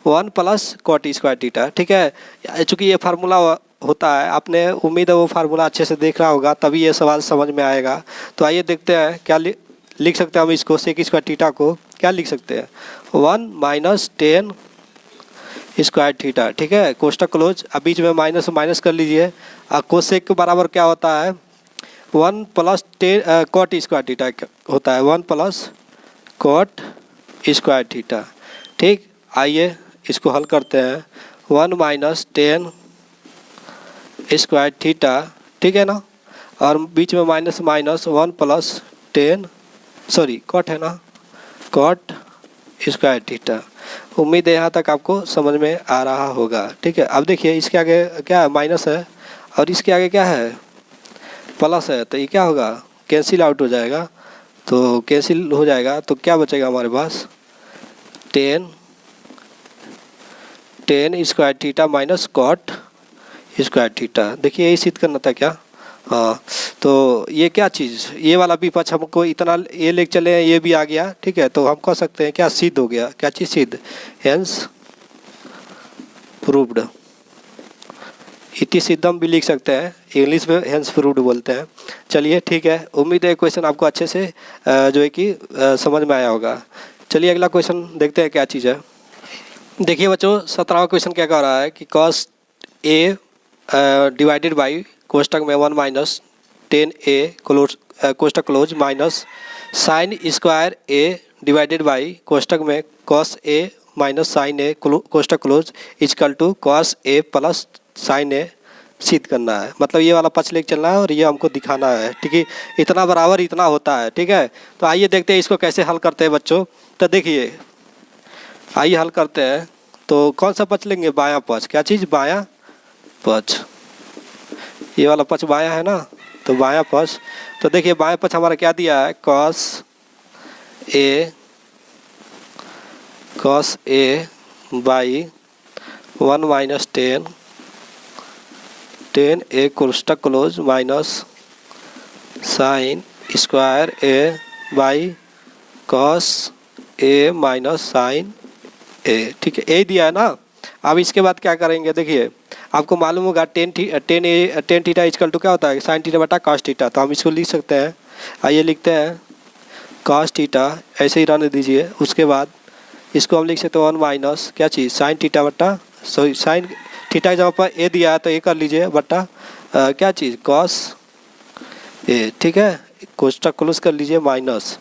1 प्लस कॉट स्क्वायर थीटा, ठीक है। चूँकि ये फार्मूला होता है, आपने उम्मीद है वो फार्मूला अच्छे से देख रहा होगा, तभी ये सवाल समझ में आएगा। तो आइए देखते हैं क्या लिख सकते हैं हम इसको, सेक स्क्वायर थीटा को क्या लिख सकते हैं 1 माइनस टेन स्क्वायर थीटा, ठीक है। कोष्टक क्लोज, अब बीच में माइनस कर लीजिए, कोसेक के बराबर क्या होता है 1 plus tan cot square theta होता है, 1 प्लस कॉट स्क्वायर थीटा, ठीक। आइए इसको हल करते हैं 1 माइनस टेन स्क्वायर थीटा, ठीक है ना, और बीच में माइनस 1 प्लस टेन कॉट है ना, कॉट स्क्वायर थीटा। उम्मीद है यहाँ तक आपको समझ में आ रहा होगा, ठीक है। अब देखिए इसके आगे क्या है माइनस है और इसके आगे क्या है प्लस है, तो ये क्या होगा कैंसिल आउट हो जाएगा, तो कैंसिल हो जाएगा तो क्या बचेगा हमारे पास tan square theta minus cot square theta. देखिए यही सिद्ध करना था क्या, हाँ। तो ये क्या चीज़, ये वाला भी पक्ष हमको इतना ये लेके चले हैं, ये भी आ गया, ठीक है। तो हम कह सकते हैं क्या सिद्ध हो गया, क्या चीज़ सिद्ध, हेंस प्रूव्ड, इति सिद्धम भी लिख सकते हैं, इंग्लिश में हेंस प्रूव्ड बोलते हैं। चलिए ठीक है, उम्मीद है क्वेश्चन आपको अच्छे से जो है कि समझ में आया होगा। चलिए अगला क्वेश्चन देखते हैं क्या चीज़ है। देखिए बच्चों 17वां क्वेश्चन क्या कह रहा है कि कॉस ए डिवाइडेड बाई कोष्टक में 1 माइनस टेन ए कोष्टक close minus sine square A divided by कोष्टक में cos A minus sine A कोष्टक close equal to cos A plus sine A सिद्ध करना है। मतलब ये वाला पक्ष लेके चलना है और ये हमको दिखाना है, ठीक है। इतना बराबर इतना होता है, ठीक है। तो आइए देखते हैं इसको कैसे हल करते हैं बच्चों। तो देखिए आइए हल करते हैं, तो कौन सा पक्ष लेंगे, बायां पक्ष, क्या चीज़ बायां पक्ष, ये वाला पक्ष बायां है ना, तो बायां पक्ष, तो देखिए बायां पक्ष हमारा क्या दिया है, cos a by 1 minus 10 a कोष्टक close minus sine square a by cos a minus sine a, ठीक है, a दिया है ना। अब इसके बाद क्या करेंगे, देखिए आपको मालूम होगा टेन थीटा इजकल टू क्या होता है, साइन थीटा बटा cos थीटा, तो हम इसको लिख सकते हैं। आइए लिखते हैं cos थीटा, ऐसे ही रहने दीजिए। उसके बाद इसको हम लिख सकते हैं 1 माइनस क्या चीज़, साइन थीटा बटा, सॉरी साइन थीटा जहाँ पर ए दिया है तो ए कर लीजिए बटा क्या चीज़, cos ए, ठीक है, कोष्टक क्लोज कर लीजिए माइनस,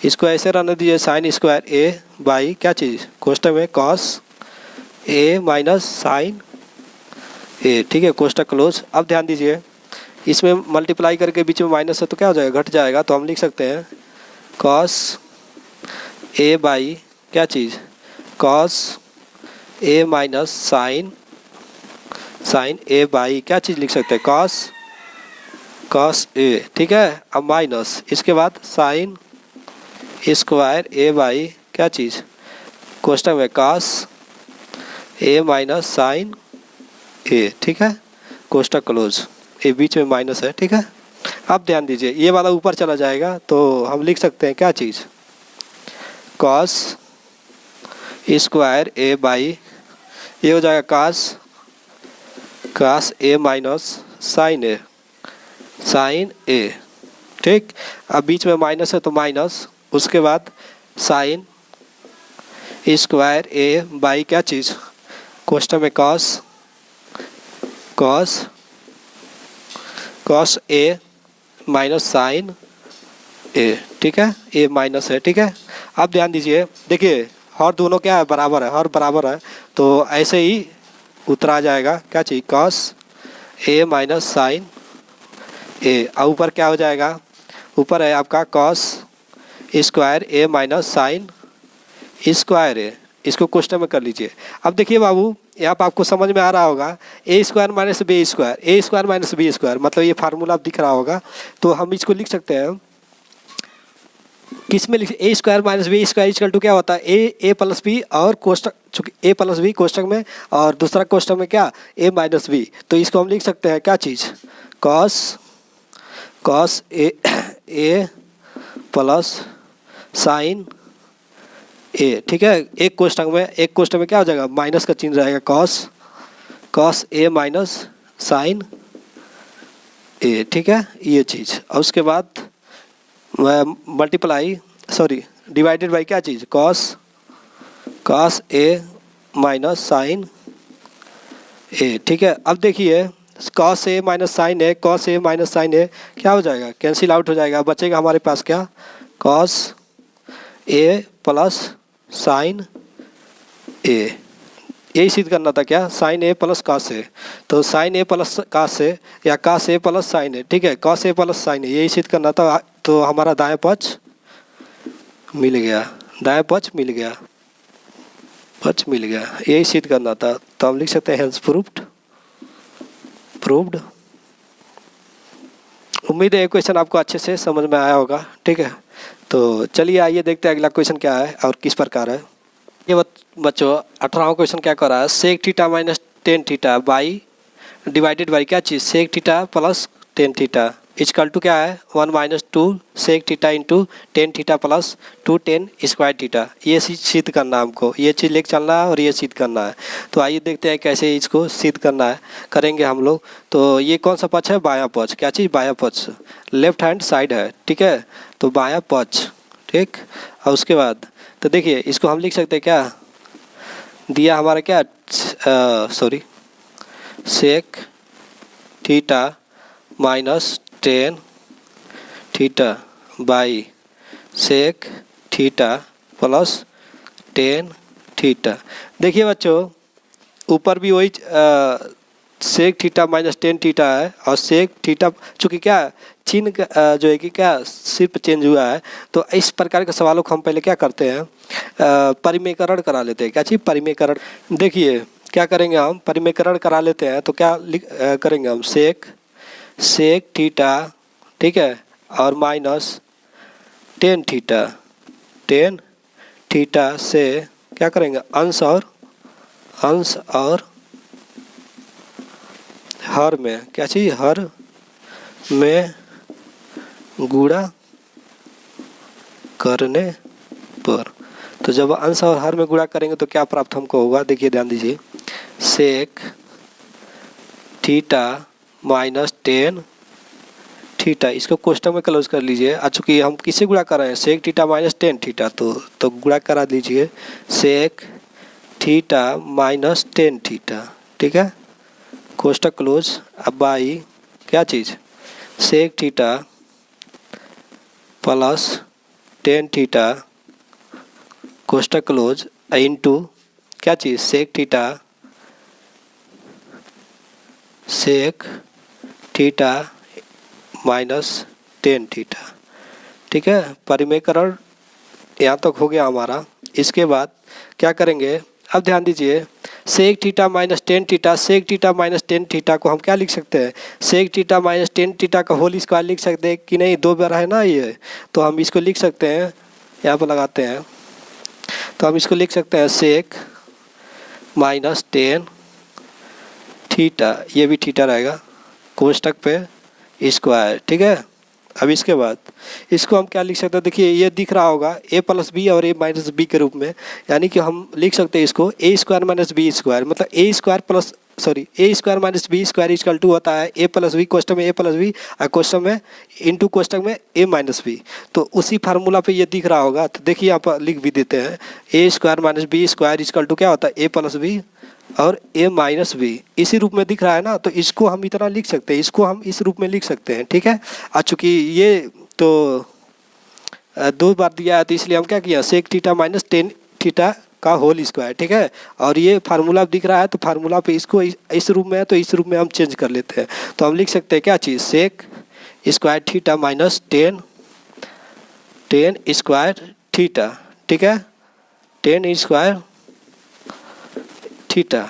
इसको ऐसे रहने दीजिए साइन स्क्वायर ए बाई क्या चीज़, कोष्टक में cos ए माइनस साइन ए, ठीक है, कोष्टक क्लोज। अब ध्यान दीजिए इसमें मल्टीप्लाई करके बीच में माइनस है तो क्या हो जाएगा, घट जाएगा, तो हम लिख सकते हैं cos ए बाई क्या चीज़, cos a minus sine a by क्या चीज़ लिख सकते हैं, cos ए, ठीक है। अब माइनस इसके बाद साइन स्क्वायर ए बाई क्या चीज़, कोष्टक में cos ए माइनस साइन ए, ठीक है, कोष्टक क्लोज, ए बीच में माइनस है, ठीक है। अब ध्यान दीजिए ये वाला ऊपर चला जाएगा तो हम लिख सकते हैं क्या चीज़, cos स्क्वायर ए बाई ये हो जाएगा cos ए माइनस साइन ए, ठीक। अब बीच में माइनस है तो माइनस, उसके बाद साइन स्क्वायर ए बाई क्या चीज़, कोष्टक में cos ए माइनस साइन ए, ठीक है, ए माइनस है, ठीक है। अब ध्यान दीजिए, देखिए और दोनों क्या है, बराबर है, और बराबर है, तो ऐसे ही उतरा जाएगा क्या चीज़, cos ए माइनस साइन ए, और ऊपर क्या हो जाएगा, ऊपर है आपका cos स्क्वायर ए माइनस साइन स्क्वायर ए, इसको क्वेश्चन में कर लीजिए। अब देखिए बाबू यहाँ पर आपको समझ में आ रहा होगा, A square minus B square, मतलब ये फार्मूला आप दिख रहा होगा, तो हम इसको लिख सकते हैं किस में लिख, A square minus B square equal to क्या होता है, ए प्लस बी, और कोष्टक चूँकि ए प्लस बी कोष्टक में और दूसरा कोष्टक में क्या ए माइनस बी, तो इसको हम लिख सकते हैं क्या चीज़, cos ए प्लस साइन ए, ठीक है, एक कोष्टक में क्या हो जाएगा, माइनस का चिन्ह रहेगा, cos ए माइनस साइन ए, ठीक है, ये चीज़। और उसके बाद डिवाइडेड बाई क्या चीज़, cos ए माइनस साइन ए, ठीक है। अब देखिए cos ए माइनस साइन ए क्या हो जाएगा, कैंसिल आउट हो जाएगा, बचेगा हमारे पास क्या, cos ए प्लस साइन ए, यही सिद्ध करना था क्या, साइन ए प्लस cos ए, तो साइन ए प्लस cos ए या cos ए प्लस साइन ए, ठीक है, cos ए प्लस साइन ए, यही सिद्ध करना था, तो हमारा दाएं पक्ष मिल गया, यही सिद्ध करना था, तो हम लिख सकते हैं हेंस प्रूव्ड। उम्मीद है ये क्वेश्चन आपको अच्छे से समझ में आया होगा, ठीक है। तो चलिए आइए देखते हैं अगला क्वेश्चन क्या है और किस प्रकार है। ये बच्चों 18वां क्वेश्चन क्या कर रहा है, sec theta minus tan theta by divided by क्या चीज़, sec theta plus tan theta is equal to क्या है, 1 minus 2 sec theta into tan theta plus 2 tan square theta, ये सिद्ध करना है हमको, ये चीज़ लेके चलना है और ये सिद्ध करना है। तो आइए देखते हैं कैसे इसको सिद्ध करना है, करेंगे हम लोग। तो ये कौन सा पक्ष है, बायां पक्ष, क्या चीज़, बायां पक्ष, लेफ्ट हैंड साइड है, ठीक है, तो बायां पक्ष, ठीक। और उसके बाद तो देखिए इसको हम लिख सकते हैं क्या, दिया हमारा क्या, sec theta minus tan theta by sec theta plus tan theta. देखिए बच्चों ऊपर भी वही sec theta minus tan theta है, और सेक थीटा चूँकि क्या चिन्ह जो है कि क्या सिर्फ चेंज हुआ है, तो इस प्रकार के सवालों को हम पहले क्या करते हैं, परिमेयकरण करा लेते हैं, क्या चीज़, परिमेयकरण। देखिए क्या करेंगे हम, परिमेयकरण करा लेते हैं, तो क्या करेंगे हम, सेक सेक थीटा, ठीक है, और minus tan theta. Tan theta से क्या करेंगे, अंश और हर में, क्या चीज़, हर में गुणा करने पर। तो जब अंश और हर में गुणा करेंगे तो क्या प्राप्त हमको होगा, देखिए ध्यान दीजिए, sec theta minus tan theta, इसको कोष्टक में क्लोज कर लीजिए। चूँकि हम किससे गुणा कर रहे हैं, sec theta minus tan theta, तो गुणा करा दीजिए, sec theta minus tan theta, ठीक है, कोष्टक क्लोज। अब बाई क्या चीज़, sec theta plus tan theta कोष्टक क्लोज इंटू क्या चीज़, sec theta minus tan theta, ठीक है। परिमेयकरण यहाँ तक हो गया हमारा। इसके बाद क्या करेंगे, अब ध्यान दीजिए, sec theta minus tan theta, sec theta minus tan theta को हम क्या लिख सकते हैं, sec theta minus tan theta का होल स्क्वायर लिख सकते हैं कि नहीं, दो बार है ना ये, तो हम इसको लिख सकते हैं, यहाँ पर लगाते हैं, तो हम इसको लिख सकते हैं सेक माइनस टेन थीटा, ये भी थीटा रहेगा, कोष्टक पे स्क्वायर, ठीक है। अब इसके बाद इसको हम क्या लिख सकते हैं, देखिए ये दिख रहा होगा a प्लस बी और a माइनस बी के रूप में, यानी कि हम लिख सकते हैं इसको a square minus B square, मतलब a square plus a square minus B square equal to होता है a प्लस बी, कोष्टक में a प्लस बी और कोष्टक में इंटू कोष्टक में a माइनस बी। तो उसी फार्मूला पे ये दिख रहा होगा, तो देखिए यहाँ पर लिख भी देते हैं, a square minus B square equal to क्या होता है, a प्लस बी और a माइनस बी, इसी रूप में दिख रहा है ना, तो इसको हम इतना लिख सकते हैं, इसको हम इस रूप में लिख सकते हैं, ठीक है। चूँकि ये तो दो बार दिया है, तो इसलिए हम क्या किया, sec theta minus tan theta का होल स्क्वायर, ठीक है। और ये फार्मूला दिख रहा है, तो फार्मूला पे इसको इस रूप में है, तो इस रूप में हम चेंज कर लेते हैं, तो हम लिख सकते हैं क्या चीज़, sec square theta minus tan square theta, ठीक है, टेन स्क्वायर थीटा,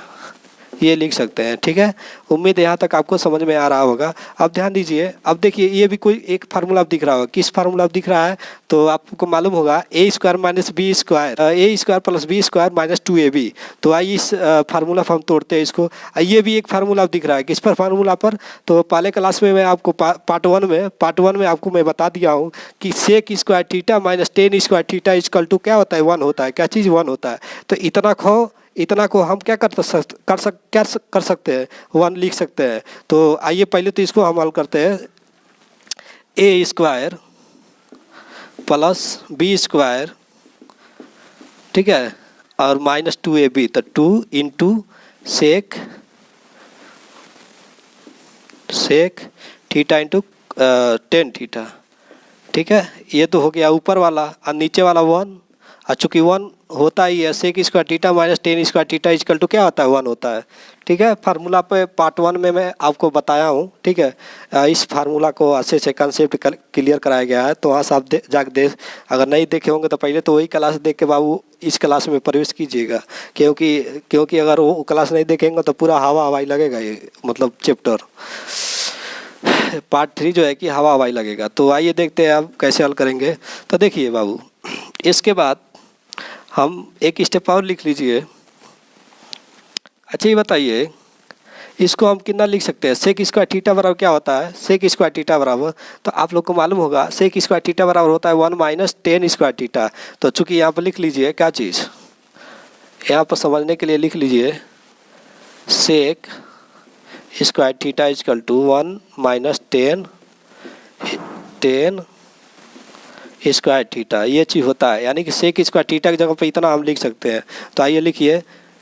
ये लिख सकते हैं, ठीक है। उम्मीद है यहाँ तक आपको समझ में आ रहा होगा। अब ध्यान दीजिए, अब देखिए ये भी कोई एक फार्मूला दिख रहा होगा, किस फार्मूला दिख रहा है, तो आपको मालूम होगा a square minus B square, a square plus B square minus 2ab। तो आइए इस फार्मूला पर हम तोड़ते हैं इसको। ये भी एक फार्मूला दिख रहा है, किस पर फार्मूला पर, तो पहले क्लास में मैं आपको पार्ट वन में आपको मैं बता दिया हूँ कि sec square theta minus tan square theta equal to क्या होता है, वन होता है, क्या चीज़, वन होता है। तो इतना को हम क्या कर सकते हैं, वन लिख सकते हैं। तो आइए पहले तो इसको हम हल करते हैं, a square plus B square, ठीक है, और माइनस 2ab, तो 2 into sec theta into tan theta, ठीक है। ये तो हो गया ऊपर वाला, और नीचे वाला वन, और चूँकि वन होता ही है, sec square theta minus tan square theta equal to क्या होता है, वन होता है, ठीक है। फार्मूला पे पार्ट वन में मैं आपको बताया हूँ, ठीक है। इस फार्मूला को अच्छे से कंसेप्ट क्लियर कराया गया है, तो वहाँ से आप जाकर अगर नहीं देखे होंगे तो पहले तो वही क्लास देख के बाबू इस क्लास में प्रवेश कीजिएगा, क्योंकि अगर वो क्लास नहीं देखेंगे तो पूरा हवाई लगेगा ये, मतलब चैप्टर पार्ट 3 जो है कि हवाई लगेगा। तो आइए देखते हैं अब कैसे हल करेंगे। तो देखिए बाबू, इसके बाद हम एक स्टेप और लिख लीजिए। अच्छा ये बताइए, इसको हम कितना लिख सकते हैं, सेक स्क्वायर थीटा बराबर क्या होता है, सेक स्क्वायर थीटा बराबर, तो आप लोग को मालूम होगा सेक स्क्वायर थीटा बराबर होता है 1 माइनस टेन स्क्वायर थीटा। तो चूँकि यहाँ पर लिख लीजिए क्या चीज़, यहाँ पर समझने के लिए लिख लीजिए, sec square theta equal to 1 minus tan square theta, ये चीज़ होता है, यानी कि सेक स्क्वायर थीटा की जगह पे इतना हम लिख सकते हैं। तो आइए लिखिए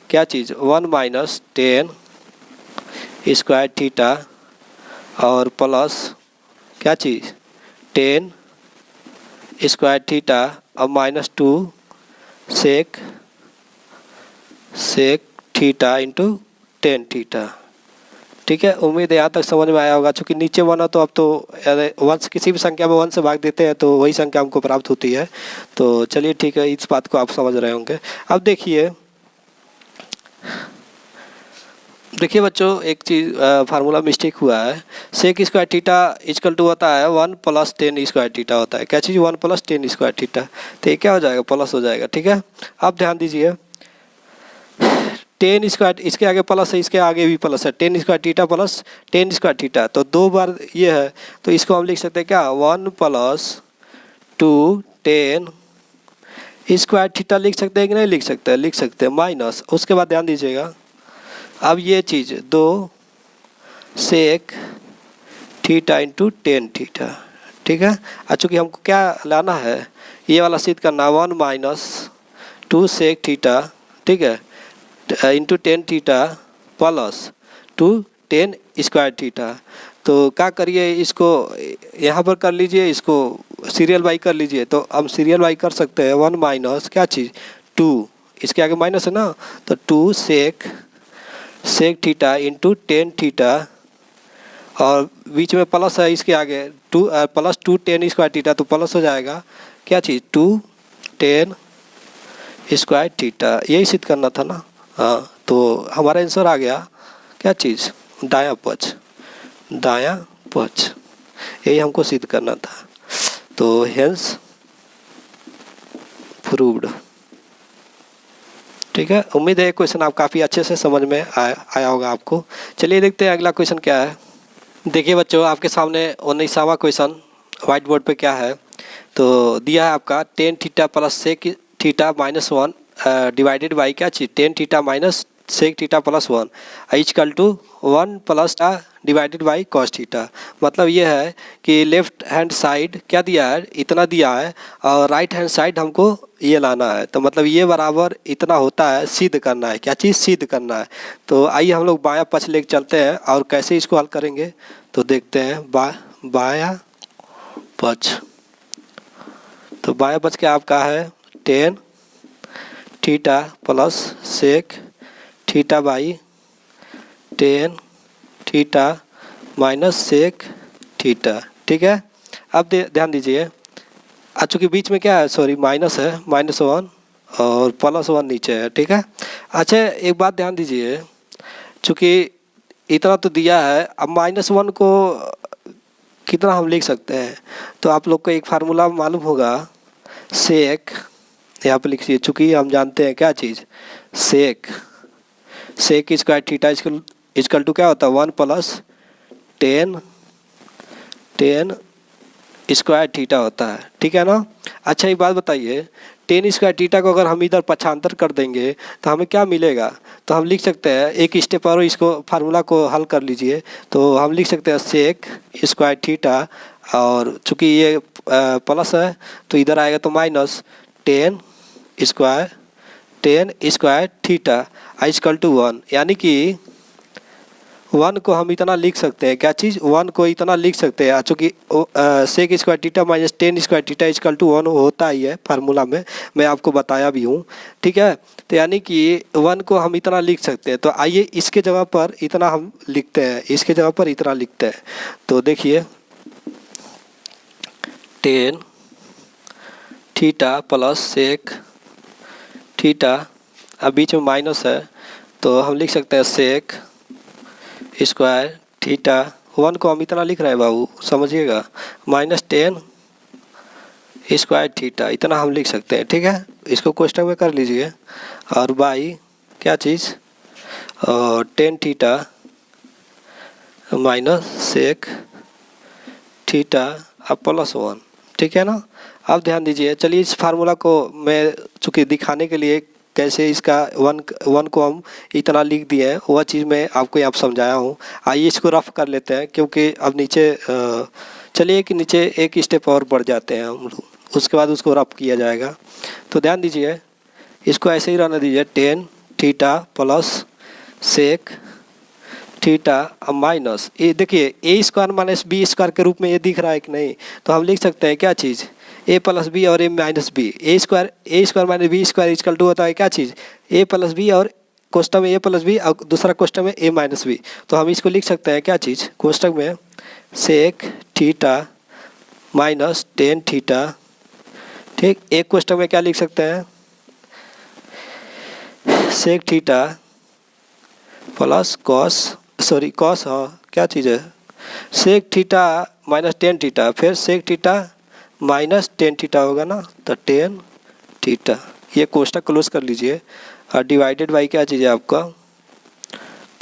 क्या चीज़, 1 माइनस टेन स्क्वायर थीटा और प्लस क्या चीज़, टेन स्क्वायर थीटा और minus 2 sec theta into tan theta, ठीक है। उम्मीद है यहाँ तक समझ में आया होगा। चूँकि नीचे वन है तो अब तो वन से किसी भी संख्या में वन से भाग देते हैं तो वही संख्या हमको प्राप्त होती है। तो चलिए ठीक है, इस बात को आप समझ रहे होंगे। अब देखिए देखिए बच्चों, एक चीज़ फार्मूला मिस्टेक हुआ है। Sec square theta is equal to होता है 1 प्लस 10 स्क्वायर थीटा होता है। क्या चीज़? 1 प्लस 10 स्क्वायर थीटा। तो ये क्या हो जाएगा? प्लस हो जाएगा। ठीक है, अब ध्यान दीजिए, 10 स्क्वायर इसके आगे प्लस है, इसके आगे भी प्लस है। 10 square theta plus 10 square theta, तो 2 बार ये है, तो इसको हम लिख सकते हैं क्या? 1 प्लस 2 10 स्क्वायर थीटा लिख सकते हैं कि नहीं लिख सकते हैं? लिख सकते हैं। माइनस, उसके बाद ध्यान दीजिएगा, अब ये चीज़ 2 सेक थीटा इंटू 10 थीटा। ठीक है, चूँकि हमको क्या लाना है? ये वाला सिद्ध करना, 1 माइनस 2 सेक थीटा, ठीक है, into 10 theta plus 2 10 square theta. तो क्या करिए, इसको यहाँ पर कर लीजिए, इसको सीरियल बाई कर लीजिए। तो हम सीरियल बाई कर सकते हैं। 1 माइनस क्या चीज़? 2, इसके आगे माइनस है ना, तो 2 सेक थीटा इंटू 10 थीटा, और बीच में प्लस है इसके आगे 2 प्लस 2 10 स्क्वायर थीटा, तो प्लस हो जाएगा क्या चीज़? 2 10 स्क्वायर थीटा। यही सिद्ध करना था ना। हाँ, तो हमारा आंसर आ गया क्या चीज़? दायां पक्ष, दायां पक्ष, यही हमको सिद्ध करना था। तो हेंस प्रूव्ड। ठीक है, उम्मीद है क्वेश्चन आप काफ़ी अच्छे से समझ में आया होगा आपको। चलिए देखते हैं अगला क्वेश्चन क्या है। देखिए बच्चों, आपके सामने 19वां क्वेश्चन व्हाइट बोर्ड पे क्या है। तो दिया है आपका 10 theta plus sec theta minus 1 divided by क्या चीज़? 10 theta minus sec theta plus 1 is equal to 1 plus divided by cos theta. मतलब ये है कि लेफ्ट हैंड साइड क्या दिया है? इतना दिया है, और राइट हैंड साइड हमको ये लाना है। तो मतलब ये बराबर इतना होता है, सिद्ध करना है। क्या चीज़? सिद्ध करना है। तो आइए हम लोग बायां पक्ष लेके चलते हैं, और कैसे इसको हल करेंगे तो देखते हैं। बायां पक्ष, तो बायां पक्ष क्या आपका है? 10 theta plus sec theta by 10 theta minus sec theta. ठीक है, अब ध्यान दीजिए, चूँकि बीच में क्या है? सॉरी, माइनस है, -1 और +1 नीचे है। ठीक है, अच्छा एक बात ध्यान दीजिए, चूँकि इतना तो दिया है, अब -1 को कितना हम लिख सकते हैं? तो आप लोग को एक फार्मूला मालूम होगा, सेक, यहाँ पर लिखिए, चूँकि हम जानते हैं क्या चीज़? Sec square theta is equal to क्या होता है? 1 प्लस 10 स्क्वायर थीटा होता है। ठीक है ना। अच्छा एक बात बताइए, 10 स्क्वायर थीटा को अगर हम इधर पक्षांतर कर देंगे तो हमें क्या मिलेगा? तो हम लिख सकते हैं, एक स्टेप और इसको फार्मूला को हल कर लीजिए। तो हम लिख सकते हैं सेक स्क्वायर थीटा, और चूँकि ये प्लस है तो इधर आएगा तो minus 10 square theta is equal to 1, यानी कि 1 को हम इतना लिख सकते हैं। क्या चीज़? 1 को इतना लिख सकते हैं, चूँकि sec square theta minus 10 square theta is equal to 1 होता ही है फार्मूला में, मैं आपको बताया भी हूँ। ठीक है, तो यानी कि 1 को हम इतना लिख सकते हैं। तो आइए इसके जगह पर इतना हम लिखते हैं, इसके जगह पर इतना लिखते हैं। तो देखिए 10 थीटा प्लस सेक थीटा, अब बीच में माइनस है तो हम लिख सकते हैं सेक स्क्वायर थीटा। 1 को हम इतना लिख रहे हैं बाबू, समझिएगा, -10 स्क्वायर थीटा, इतना हम लिख सकते हैं। ठीक है, इसको कोष्टक में कर लीजिए, और बाई क्या चीज़? 10 थीटा माइनस सेक थीटा अब +1। ठीक है ना। अब ध्यान दीजिए, चलिए इस फार्मूला को मैं चूँकि दिखाने के लिए कैसे इसका 1 को हम इतना लिख दिए हैं, वह चीज़ मैं आपको यहाँ पर समझाया हूँ। आइए इसको रफ कर लेते हैं, क्योंकि अब नीचे चलिए कि नीचे एक स्टेप और बढ़ जाते हैं हम लोग, उसके बाद उसको रफ किया जाएगा। तो ध्यान दीजिए, इसको ऐसे ही रहने दीजिए, 10 थीटा प्लस सेक थीटा अब माइनस, ये देखिए A square minus B square के रूप में ये दिख रहा है कि नहीं? तो हम लिख सकते हैं क्या चीज़? ए प्लस बी और ए minus B. A square minus B square equal to होता है क्या चीज़? ए प्लस बी, और कोष्टक में ए प्लस बी और दूसरा कोष्टक में ए माइनस बी। तो हम इसको लिख सकते हैं क्या चीज़? कोष्टक में सेक थीटा माइनस 10 थीटा। ठीक, एक कोष्टक में क्या लिख सकते हैं? Sec theta plus cos, sorry cos, हाँ क्या चीज़ है, sec theta minus tan theta, फिर sec theta minus tan theta होगा ना, तो टेन थीटा। ये कोष्टक क्लोज कर लीजिए। और डिवाइडेड बाई क्या चीज़ है आपका,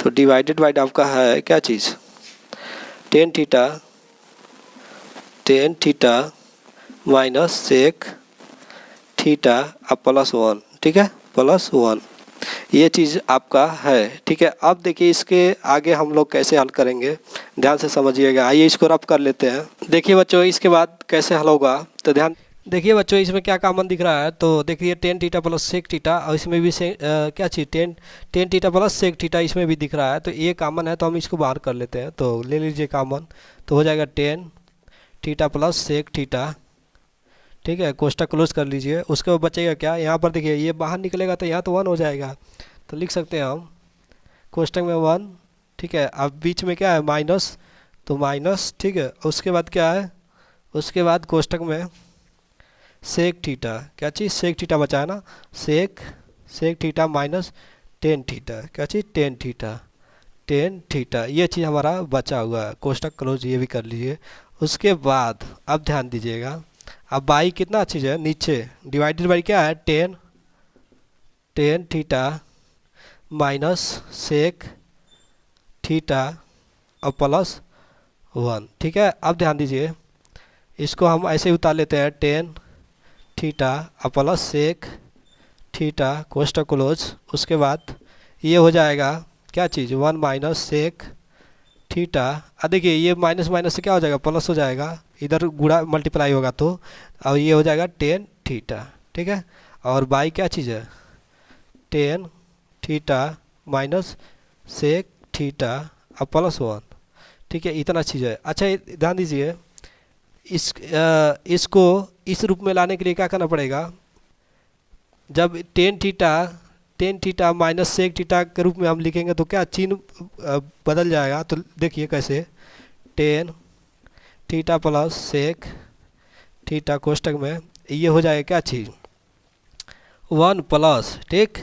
तो डिवाइडेड बाई आपका है क्या चीज़, tan theta minus sec theta अब प्लस वन, ठीक है, प्लस वन, ये चीज़ आपका है। ठीक है, अब देखिए इसके आगे हम लोग कैसे हल करेंगे, ध्यान से समझिएगा। आइए इसको रफ कर लेते हैं। देखिए बच्चों इसके बाद कैसे हल होगा, तो ध्यान देखिए बच्चों, इसमें क्या कॉमन दिख रहा है, तो देखिए tan theta plus sec theta, और इसमें भी क्या चीज़ tan theta plus sec theta इसमें भी दिख रहा है, तो ये कॉमन है, तो हम इसको बाहर कर लेते हैं। तो ले लीजिए कॉमन, तो हो जाएगा tan theta plus sec theta, ठीक है, कोष्टक क्लोज कर लीजिए। उसके बाद बचेगा क्या, यहाँ पर देखिए ये बाहर निकलेगा तो यहाँ तो वन हो जाएगा, तो लिख सकते हैं हम कोष्टक में वन, ठीक है। अब बीच में क्या है माइनस, तो माइनस, ठीक है। उसके बाद क्या है, उसके बाद कोष्टक में सेक थीटा, क्या चीज़ सेक थीटा बचा है ना, sec theta minus tan theta, क्या चीज़ टेन थीटा, ये चीज़ हमारा बचा हुआ है, कोष्टक क्लोज ये भी कर लीजिए। उसके बाद अब ध्यान दीजिएगा, अब बाई कितना चीज़ है नीचे, डिवाइडेड बाई क्या है tan theta minus sec theta और प्लस वन, ठीक है। अब ध्यान दीजिए, इसको हम ऐसे ही उतार लेते हैं, टेन थीटा और प्लस सेक थीटा कोष्टक क्लोज। उसके बाद ये हो जाएगा क्या चीज़, वन माइनस सेक थीटा। अब देखिए ये माइनस माइनस से क्या हो जाएगा, प्लस हो जाएगा, इधर गुणा मल्टीप्लाई होगा तो, और ये हो जाएगा टेन थीटा, ठीक है। और बाई क्या चीज़ है, tan theta minus sec theta और प्लस वन, ठीक है, इतना चीज़ है। अच्छा ध्यान दीजिए, इसको इस रूप में लाने के लिए क्या करना पड़ेगा, जब tan theta minus sec theta के रूप में हम लिखेंगे तो क्या चिन्ह बदल जाएगा, तो देखिए कैसे, tan theta plus sec theta कोष्टक में ये हो जाएगा क्या चीज़, वन प्लस, ठीक।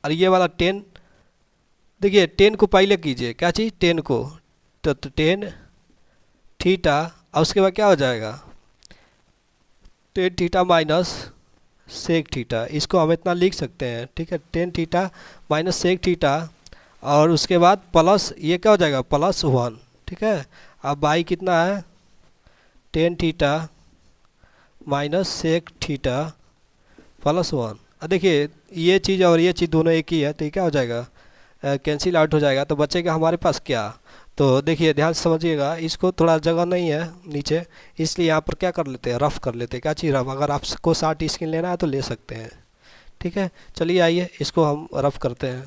और ये वाला टेन, देखिए टेन को पहले कीजिए, क्या चीज़ टेन को, तो टेन थीटा, और उसके बाद क्या हो जाएगा, tan theta minus sec theta, इसको हम इतना लिख सकते हैं, ठीक है, tan theta minus sec theta, और उसके बाद प्लस ये क्या हो जाएगा प्लस वन, ठीक है। अब बाई कितना है, tan theta minus sec theta plus one. अब देखिए ये चीज़ और ये चीज़ दोनों एक ही है, तो ये क्या हो जाएगा, कैंसिल आउट हो जाएगा, तो बचेगा हमारे पास क्या, तो देखिए ध्यान से समझिएगा, इसको थोड़ा जगह नहीं है नीचे, इसलिए यहाँ पर क्या कर लेते हैं, रफ कर लेते हैं, क्या चीज़ रफ, अगर आपको 60 स्क्रीन लेना है तो ले सकते हैं, ठीक है। चलिए आइए इसको हम रफ करते हैं।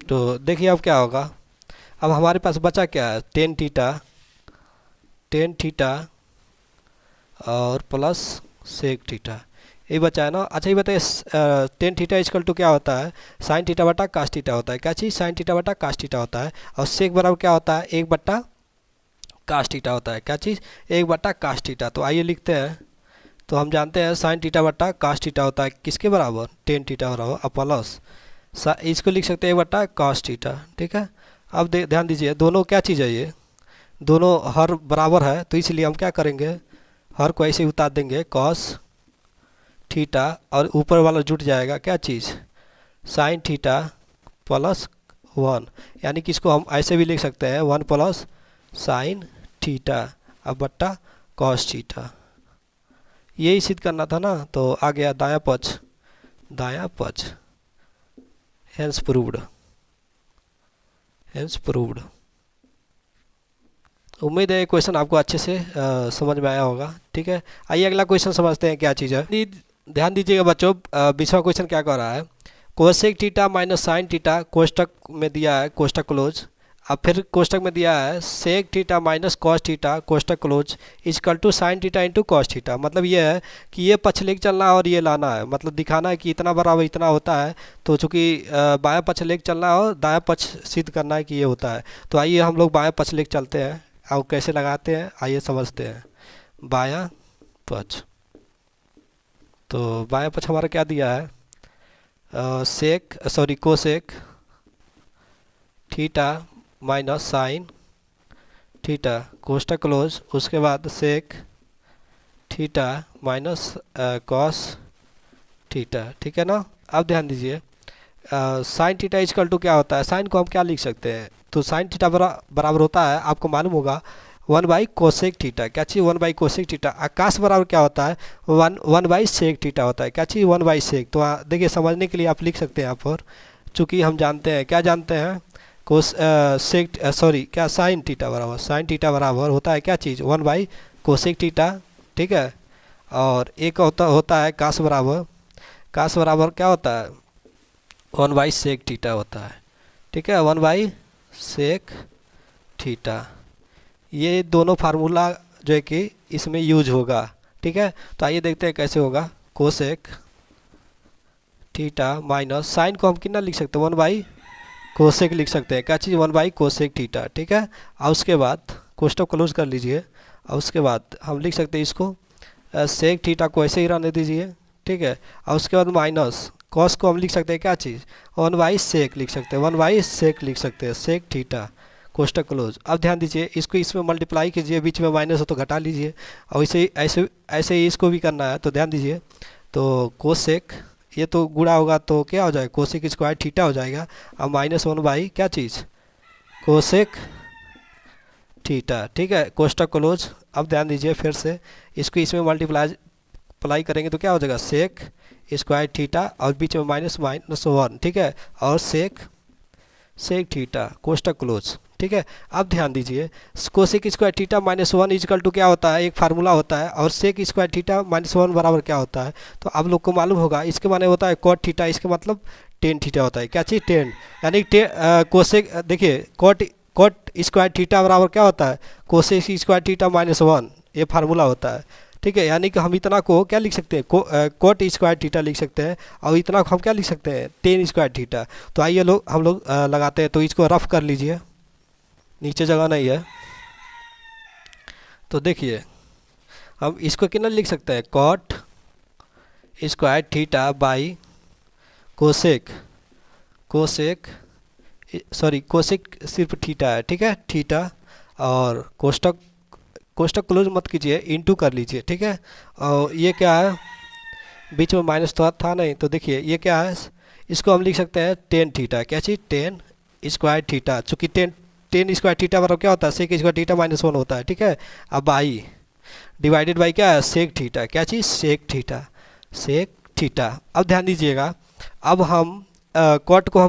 तो देखिए अब क्या होगा, अब हमारे पास बचा क्या है, टेन थीटा और प्लस सेक थीटा, ये बचा है ना। अच्छा ये बताइए, टेन थीटा इजकल टू क्या होता है, साइन थीटा बटा कास थीटा होता है, क्या चीज़ साइन थीटा बटा कास थीटा होता है, और सेक बराबर क्या होता है, एक बट्टा कास थीटा होता है, क्या चीज़ एक बट्टा कास थीटा। तो आइए लिखते हैं, तो हम जानते हैं साइन थीटा बट्टा कास थीटा होता है किसके बराबर, टेन थीटा बराबर, और प्लस इसको लिख सकते हैं एक बट्टा कास थीटा, ठीक है। अब ध्यान दीजिए, दोनों क्या चीज़ है, ये दोनों हर बराबर है, तो इसलिए हम क्या करेंगे, हर को ऐसे उतार देंगे कॉस थीटा, और ऊपर वाला जुट जाएगा क्या चीज़, साइन थीटा प्लस वन, यानी कि इसको हम ऐसे भी लिख सकते हैं, वन प्लस साइन थीटा अब बट्टा कॉस थीटा। यही सिद्ध करना था ना, तो आ गया दायां पक्ष, हेंस प्रूव्ड। उम्मीद है ये क्वेश्चन आपको अच्छे से समझ में आया होगा, ठीक है। आइए अगला क्वेश्चन समझते हैं क्या चीज़ है। ध्यान दीजिएगा बच्चों, 20वां क्वेश्चन क्या कह रहा है, cosec theta minus sine theta कोष्टक में दिया है, कोष्टक क्लोज। अब फिर कोष्टक में दिया है sec theta minus cos theta कोष्टक close equal to sine theta into cos theta. मतलब ये है कि ये पक्ष लेके चलना है और ये लाना है, मतलब दिखाना है कि इतना बराबर इतना होता है, तो चूँकि बायां पक्ष लेके चलना है और दायां पक्ष सिद्ध करना है कि ये होता है। तो आइए हम लोग बायां पक्ष लेके चलते हैं, और कैसे लगाते हैं आइए समझते हैं। बायां पक्ष, तो बायां पक्ष हमारा क्या दिया है, cosec theta minus sine theta कोष्टक क्लोज, उसके बाद sec theta minus cos theta, ठीक है ना। अब ध्यान दीजिए साइन थीटा इजकल टू क्या होता है, साइन को हम क्या लिख सकते हैं, तो साइन थीटा बराबर होता है, आपको मालूम होगा 1/कोसेक थीटा, क्या चीज़ 1/कोसेक थीटा। आकाश बराबर क्या होता है 1/सेक थीटा होता है, क्या चीज़ 1/सेक। तो देखिए समझने के लिए आप लिख सकते हैं यहाँ पर, चूँकि हम जानते हैं, क्या जानते हैं क्या साइन थीटा बराबर होता है क्या चीज़ 1/कोसेक थीटा, ठीक है। और एक होता है काश बराबर क्या होता है 1/सेक थीटा होता है, ठीक है, 1/सेक थीटा। ये दोनों फार्मूला जो है कि इसमें यूज होगा, ठीक है। तो आइए देखते हैं कैसे होगा। कोसेक थीटा माइनस साइन को हम कितना लिख सकते हैं 1/कोसेक लिख सकते हैं, क्या चीज़ 1/कोसेक थीटा, ठीक है। और उसके बाद कोष्टक क्लोज कर लीजिए, और उसके बाद हम लिख सकते हैं इसको सेक थीटा को ऐसे ही रहने दीजिए, ठीक है। और उसके बाद माइनस कॉस को हम लिख सकते हैं क्या चीज़ 1/सेक लिख सकते हैं, 1/सेक लिख सकते हैं, सेक थीटा कोष्टक क्लोज। अब ध्यान दीजिए इसको इसमें मल्टीप्लाई कीजिए, बीच में माइनस हो तो घटा लीजिए, और ऐसे ही इसको भी करना है। तो ध्यान दीजिए तो कोसेक ये तो गुणा होगा तो क्या हो जाएगा कोसेक स्क्वायर थीटा हो जाएगा, और -1 क्या चीज़ कोसेक थीटा, ठीक है, कोष्टक क्लोज। अब ध्यान दीजिए फिर से इसको इसमें मल्टीप्लाई करेंगे तो क्या हो जाएगा सेक स्क्वायर थीटा, और बीच में -1, ठीक है, और सेक थीटा कोष्टक क्लोज, ठीक है। अब ध्यान दीजिए cosec square theta -1 is equal to क्या होता है, एक फार्मूला होता है, और सेक स्क्वायर थीटा -1 बराबर क्या होता है, तो आप लोग को मालूम होगा, इसके माने होता है कॉट थीटा, इसके मतलब टेन थीटा होता है, क्या चीज़ टेन, यानी कोसेक देखिए कॉट स्क्वायर थीटा बराबर क्या होता है कोसेक स्क्वायर थीटा -1, ये फार्मूला होता है, ठीक है। यानी कि हम इतना को क्या लिख सकते हैं कोट स्क्वायर थीटा लिख सकते हैं, और इतना को हम क्या लिख सकते हैं टेन स्क्वायर थीटा। तो आइए हम लोग लगाते हैं, तो इसको रफ कर लीजिए, नीचे जगह नहीं है। तो देखिए हम इसको कितना लिख सकते हैं cot square theta by cosec सिर्फ थीटा है, ठीक है, थीटा, और कोष्टक क्लोज मत कीजिए, इनटू कर लीजिए, ठीक है। और ये क्या है बीच में माइनस तो था नहीं, तो देखिए ये क्या है, इसको हम लिख सकते हैं टेन थीटा, क्या चीज़ टेन स्क्वायर थीटा, चूँकि टेन स्क्वायर थीटा बराबर क्या होता है सेक स्क्वायर थीटा -1 होता है, ठीक है। अब बाई डिवाइडेड बाई क्या है सेक थीटा, क्या चीज़ सेक थीटा। अब ध्यान दीजिएगा, अब हम कॉट को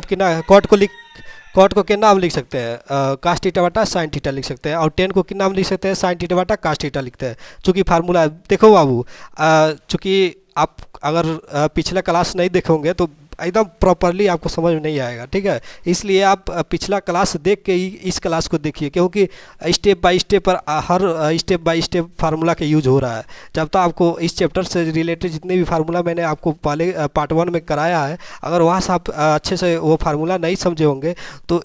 कितना हम लिख सकते हैं कास्ट थीटा बटा साइन थीटा लिख सकते हैं, और टेन को कितना हम लिख सकते हैं साइन थीटा बटा कास्ट थीटा लिखते हैं। चूँकि फार्मूला देखो बाबू, चूँकि आप अगर पिछला क्लास नहीं देखोगे तो एकदम प्रॉपरली आपको समझ में नहीं आएगा, ठीक है। इसलिए आप पिछला क्लास देख के ही इस क्लास को देखिए, क्योंकि स्टेप बाय स्टेप पर हर स्टेप बाय स्टेप फार्मूला का यूज हो रहा है। जब तक आपको इस चैप्टर से रिलेटेड जितने भी फार्मूला मैंने आपको पहले पार्ट 1 में कराया है, अगर वहाँ से आप अच्छे से वो फार्मूला नहीं समझे होंगे तो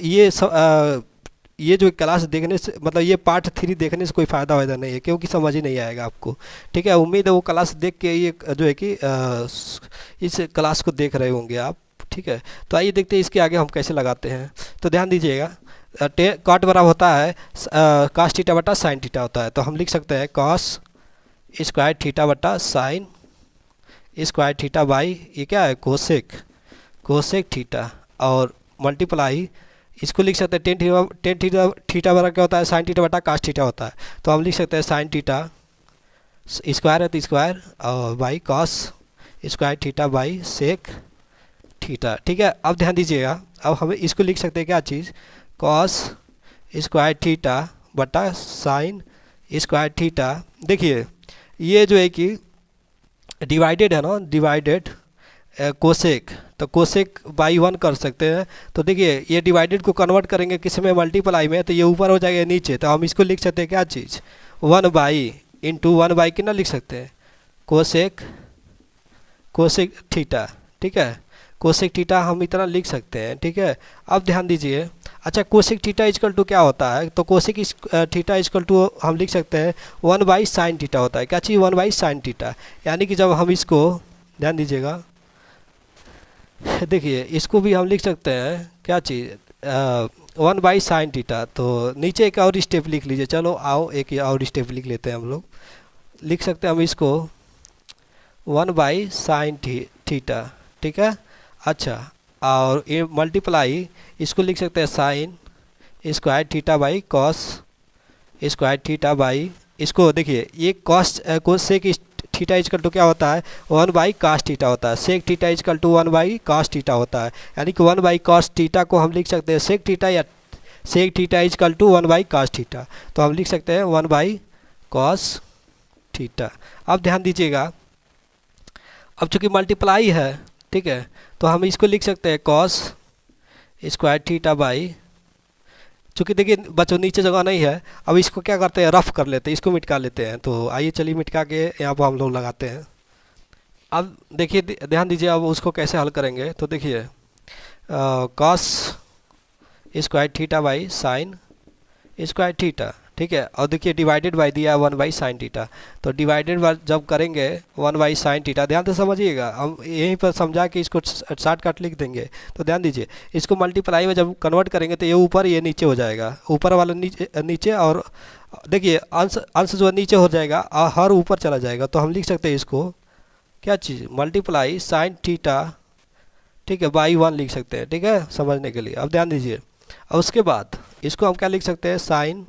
ये जो क्लास देखने से मतलब ये पार्ट 3 देखने से कोई फ़ायदा वायदा नहीं है, क्योंकि समझ ही नहीं आएगा आपको, ठीक है। उम्मीद है वो क्लास देख के ये जो है कि इस क्लास को देख रहे होंगे आप, ठीक है। तो आइए देखते हैं इसके आगे हम कैसे लगाते हैं। तो ध्यान दीजिएगा कॉट बराबर होता है कास थीटा बटा साइन थीटा होता है, तो हम लिख सकते हैं कॉस स्क्वायर थीटा बटा साइन स्क्वायर थीटा बाई ये क्या है कोसेक थीटा, और मल्टीप्लाई इसको लिख सकते हैं टेन थीटा बराबर क्या होता है साइन थीटा बटा कास थीटा होता है, तो हम लिख सकते हैं साइन थीटा स्क्वायर है तो स्क्वायर और by cos square theta by sec theta, ठीक है। अब ध्यान दीजिएगा, अब हमें इसको लिख सकते हैं क्या चीज़ कॉस स्क्वायर थीटा बटा साइन स्क्वायर थीटा। देखिए ये जो है कि डिवाइडेड है ना, डिवाइडेड कोसेक, तो कोसेक बाई 1 कर सकते हैं। तो देखिए ये डिवाइडेड को कन्वर्ट करेंगे किस में मल्टीप्लाई में, तो ये ऊपर हो जाएगा नीचे, तो हम इसको लिख सकते हैं क्या चीज़ 1 बाई इंटू 1 बाई कितना लिख सकते हैं कोसेक थीटा, ठीक है, कोसेक थीटा हम इतना लिख सकते हैं, ठीक है। अब ध्यान दीजिए, अच्छा कोसेक थीटा इजकल टू क्या होता है, तो कोसेक थीटा इजकल टू हम लिख सकते हैं 1 बाई साइन थीटा होता है, क्या चीज़ 1 बाई साइन थीटा। यानी कि जब हम इसको ध्यान दीजिएगा देखिए इसको भी हम लिख सकते हैं क्या चीज़, 1/sin θ। तो नीचे एक और स्टेप लिख लीजिए, चलो आओ एक और स्टेप लिख लेते हैं हम लोग। लिख सकते हैं हम इसको 1/sin θ, ठीक है। अच्छा, और ये मल्टीप्लाई इसको लिख सकते हैं sine square theta by cos square theta by, इसको देखिए ये cos sec theta is equal to क्या होता है, 1/cos थीटा होता है। Sec theta is equal to 1/cos theta होता है, यानी कि 1/cos थीटा को हम लिख सकते हैं सेक थीटा, या sec theta is equal to 1/cos theta. तो हम लिख सकते हैं 1/cos थीटा। अब ध्यान दीजिएगा, अब चूंकि मल्टीप्लाई है, ठीक है, तो हम इसको लिख सकते हैं कॉस स्क्वायर थीटा बाई, चूँकि देखिए बच्चों नीचे जगह नहीं है, अब इसको क्या करते हैं, रफ कर लेते हैं, इसको मिटका लेते हैं। तो आइए चलिए मिटका के यहाँ पर हम लोग लगाते हैं। अब देखिए ध्यान दीजिए, अब उसको कैसे हल करेंगे। तो देखिए cos square theta by sine square theta, ठीक है, और देखिए डिवाइडेड बाई दिया 1/sin थीटा। तो डिवाइडेड जब करेंगे 1/sin थीटा, ध्यान से समझिएगा, हम यहीं पर समझा कि इसको शॉर्टकट लिख देंगे। तो ध्यान दीजिए, इसको मल्टीप्लाई में जब कन्वर्ट करेंगे तो ये ऊपर ये नीचे हो जाएगा, ऊपर वाला नीचे और देखिए अंश जो नीचे हो जाएगा और हर ऊपर चला जाएगा। तो हम लिख सकते हैं इसको क्या चीज़, मल्टीप्लाई साइन थीटा, ठीक है, बाई 1 लिख सकते हैं, ठीक है, समझने के लिए। अब ध्यान दीजिए, और उसके बाद इसको हम क्या लिख सकते हैं, साइन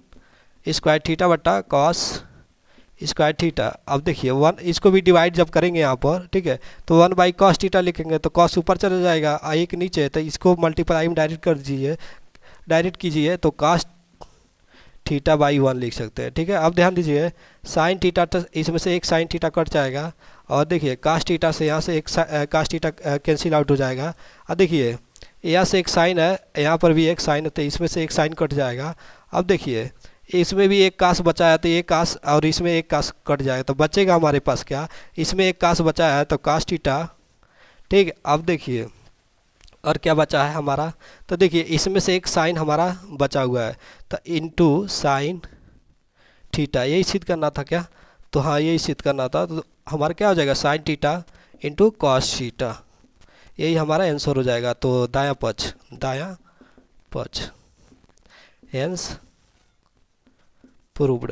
स्क्वायर थीटा बट्टा कॉस स्क्वायर थीटा। अब देखिए इसको भी डिवाइड जब करेंगे यहाँ पर, ठीक है, तो 1/cos थीटा लिखेंगे तो कॉस ऊपर चला जाएगा और एक नीचे, तो इसको मल्टीप्लाई में डायरेक्ट कीजिए तो cos थीटा बाई 1 लिख सकते हैं, ठीक है। अब ध्यान दीजिए, साइन थीटा, तो इसमें से एक साइन थीटा कट जाएगा, और देखिए cos थीटा से यहाँ से एक cos थीटा कैंसिल आउट हो जाएगा। और देखिए यहाँ से एक साइन है, यहाँ पर भी एक साइन है, तो इसमें से एक साइन कट जाएगा। अब देखिए इसमें भी एक कास बचा है, तो ये कास और इसमें एक कास कट जाएगा, तो बचेगा हमारे पास क्या, इसमें एक कास बचा है तो cos थीटा, ठीक। अब देखिए और क्या बचा है हमारा, तो देखिए इसमें से एक साइन हमारा बचा हुआ है, तो इनटू साइन थीटा, यही सिद्ध करना था क्या, तो हाँ यही सिद्ध करना था। तो हमारा क्या हो जाएगा, sign theta into cos theta, यही हमारा आंसर हो जाएगा। तो दायां पक्ष हेंस प्रूव्ड।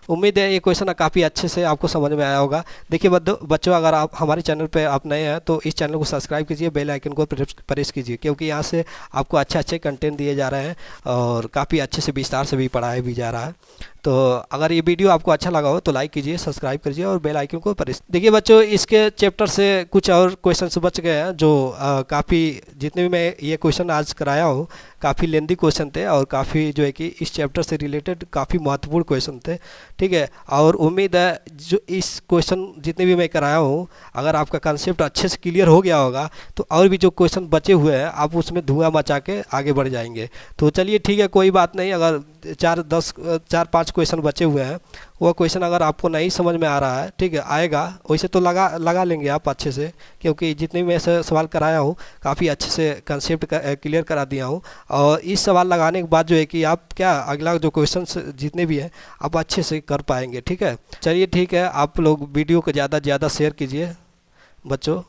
उम्मीद है ये क्वेश्चन काफ़ी अच्छे से आपको समझ में आया होगा। देखिए बच्चों, अगर आप हमारे चैनल पे आप नए हैं तो इस चैनल को सब्सक्राइब कीजिए, बेल आइकन को प्रेस कीजिए, क्योंकि यहाँ से आपको अच्छे कंटेंट दिए जा रहे हैं और काफ़ी अच्छे से विस्तार से भी पढ़ाया भी जा रहा है। तो अगर ये वीडियो आपको अच्छा लगा हो तो लाइक कीजिए, सब्सक्राइब कीजिए और बेल आइकन को प्रेस। देखिए बच्चों, इसके चैप्टर से कुछ और क्वेश्चन बच गए हैं जो काफ़ी, जितने भी मैं ये क्वेश्चन आज कराया हूँ काफ़ी लेंदी क्वेश्चन थे और काफ़ी जो है कि इस चैप्टर से रिलेटेड काफ़ी महत्वपूर्ण क्वेश्चन थे, ठीक है। और उम्मीद है जो इस क्वेश्चन जितने भी मैं कराया हूँ, अगर आपका कंसेप्ट अच्छे से क्लियर हो गया होगा तो और भी जो क्वेश्चन बचे हुए हैं आप उसमें धुआं मचा के आगे बढ़ जाएंगे। तो चलिए ठीक है, कोई बात नहीं, अगर 4-5 क्वेश्चन बचे हुए हैं, वो क्वेश्चन अगर आपको नहीं समझ में आ रहा है, ठीक है, आएगा वैसे तो लगा लेंगे आप अच्छे से, क्योंकि जितने भी मैं सवाल कराया हूँ काफ़ी अच्छे से कंसेप्ट क्लियर करा दिया हूँ। और इस सवाल लगाने के बाद जो है कि आप क्या अगला जो क्वेश्चन जितने भी हैं आप अच्छे से कर पाएंगे, ठीक है। चलिए ठीक है, आप लोग वीडियो को ज़्यादा से ज़्यादा शेयर कीजिए बच्चों।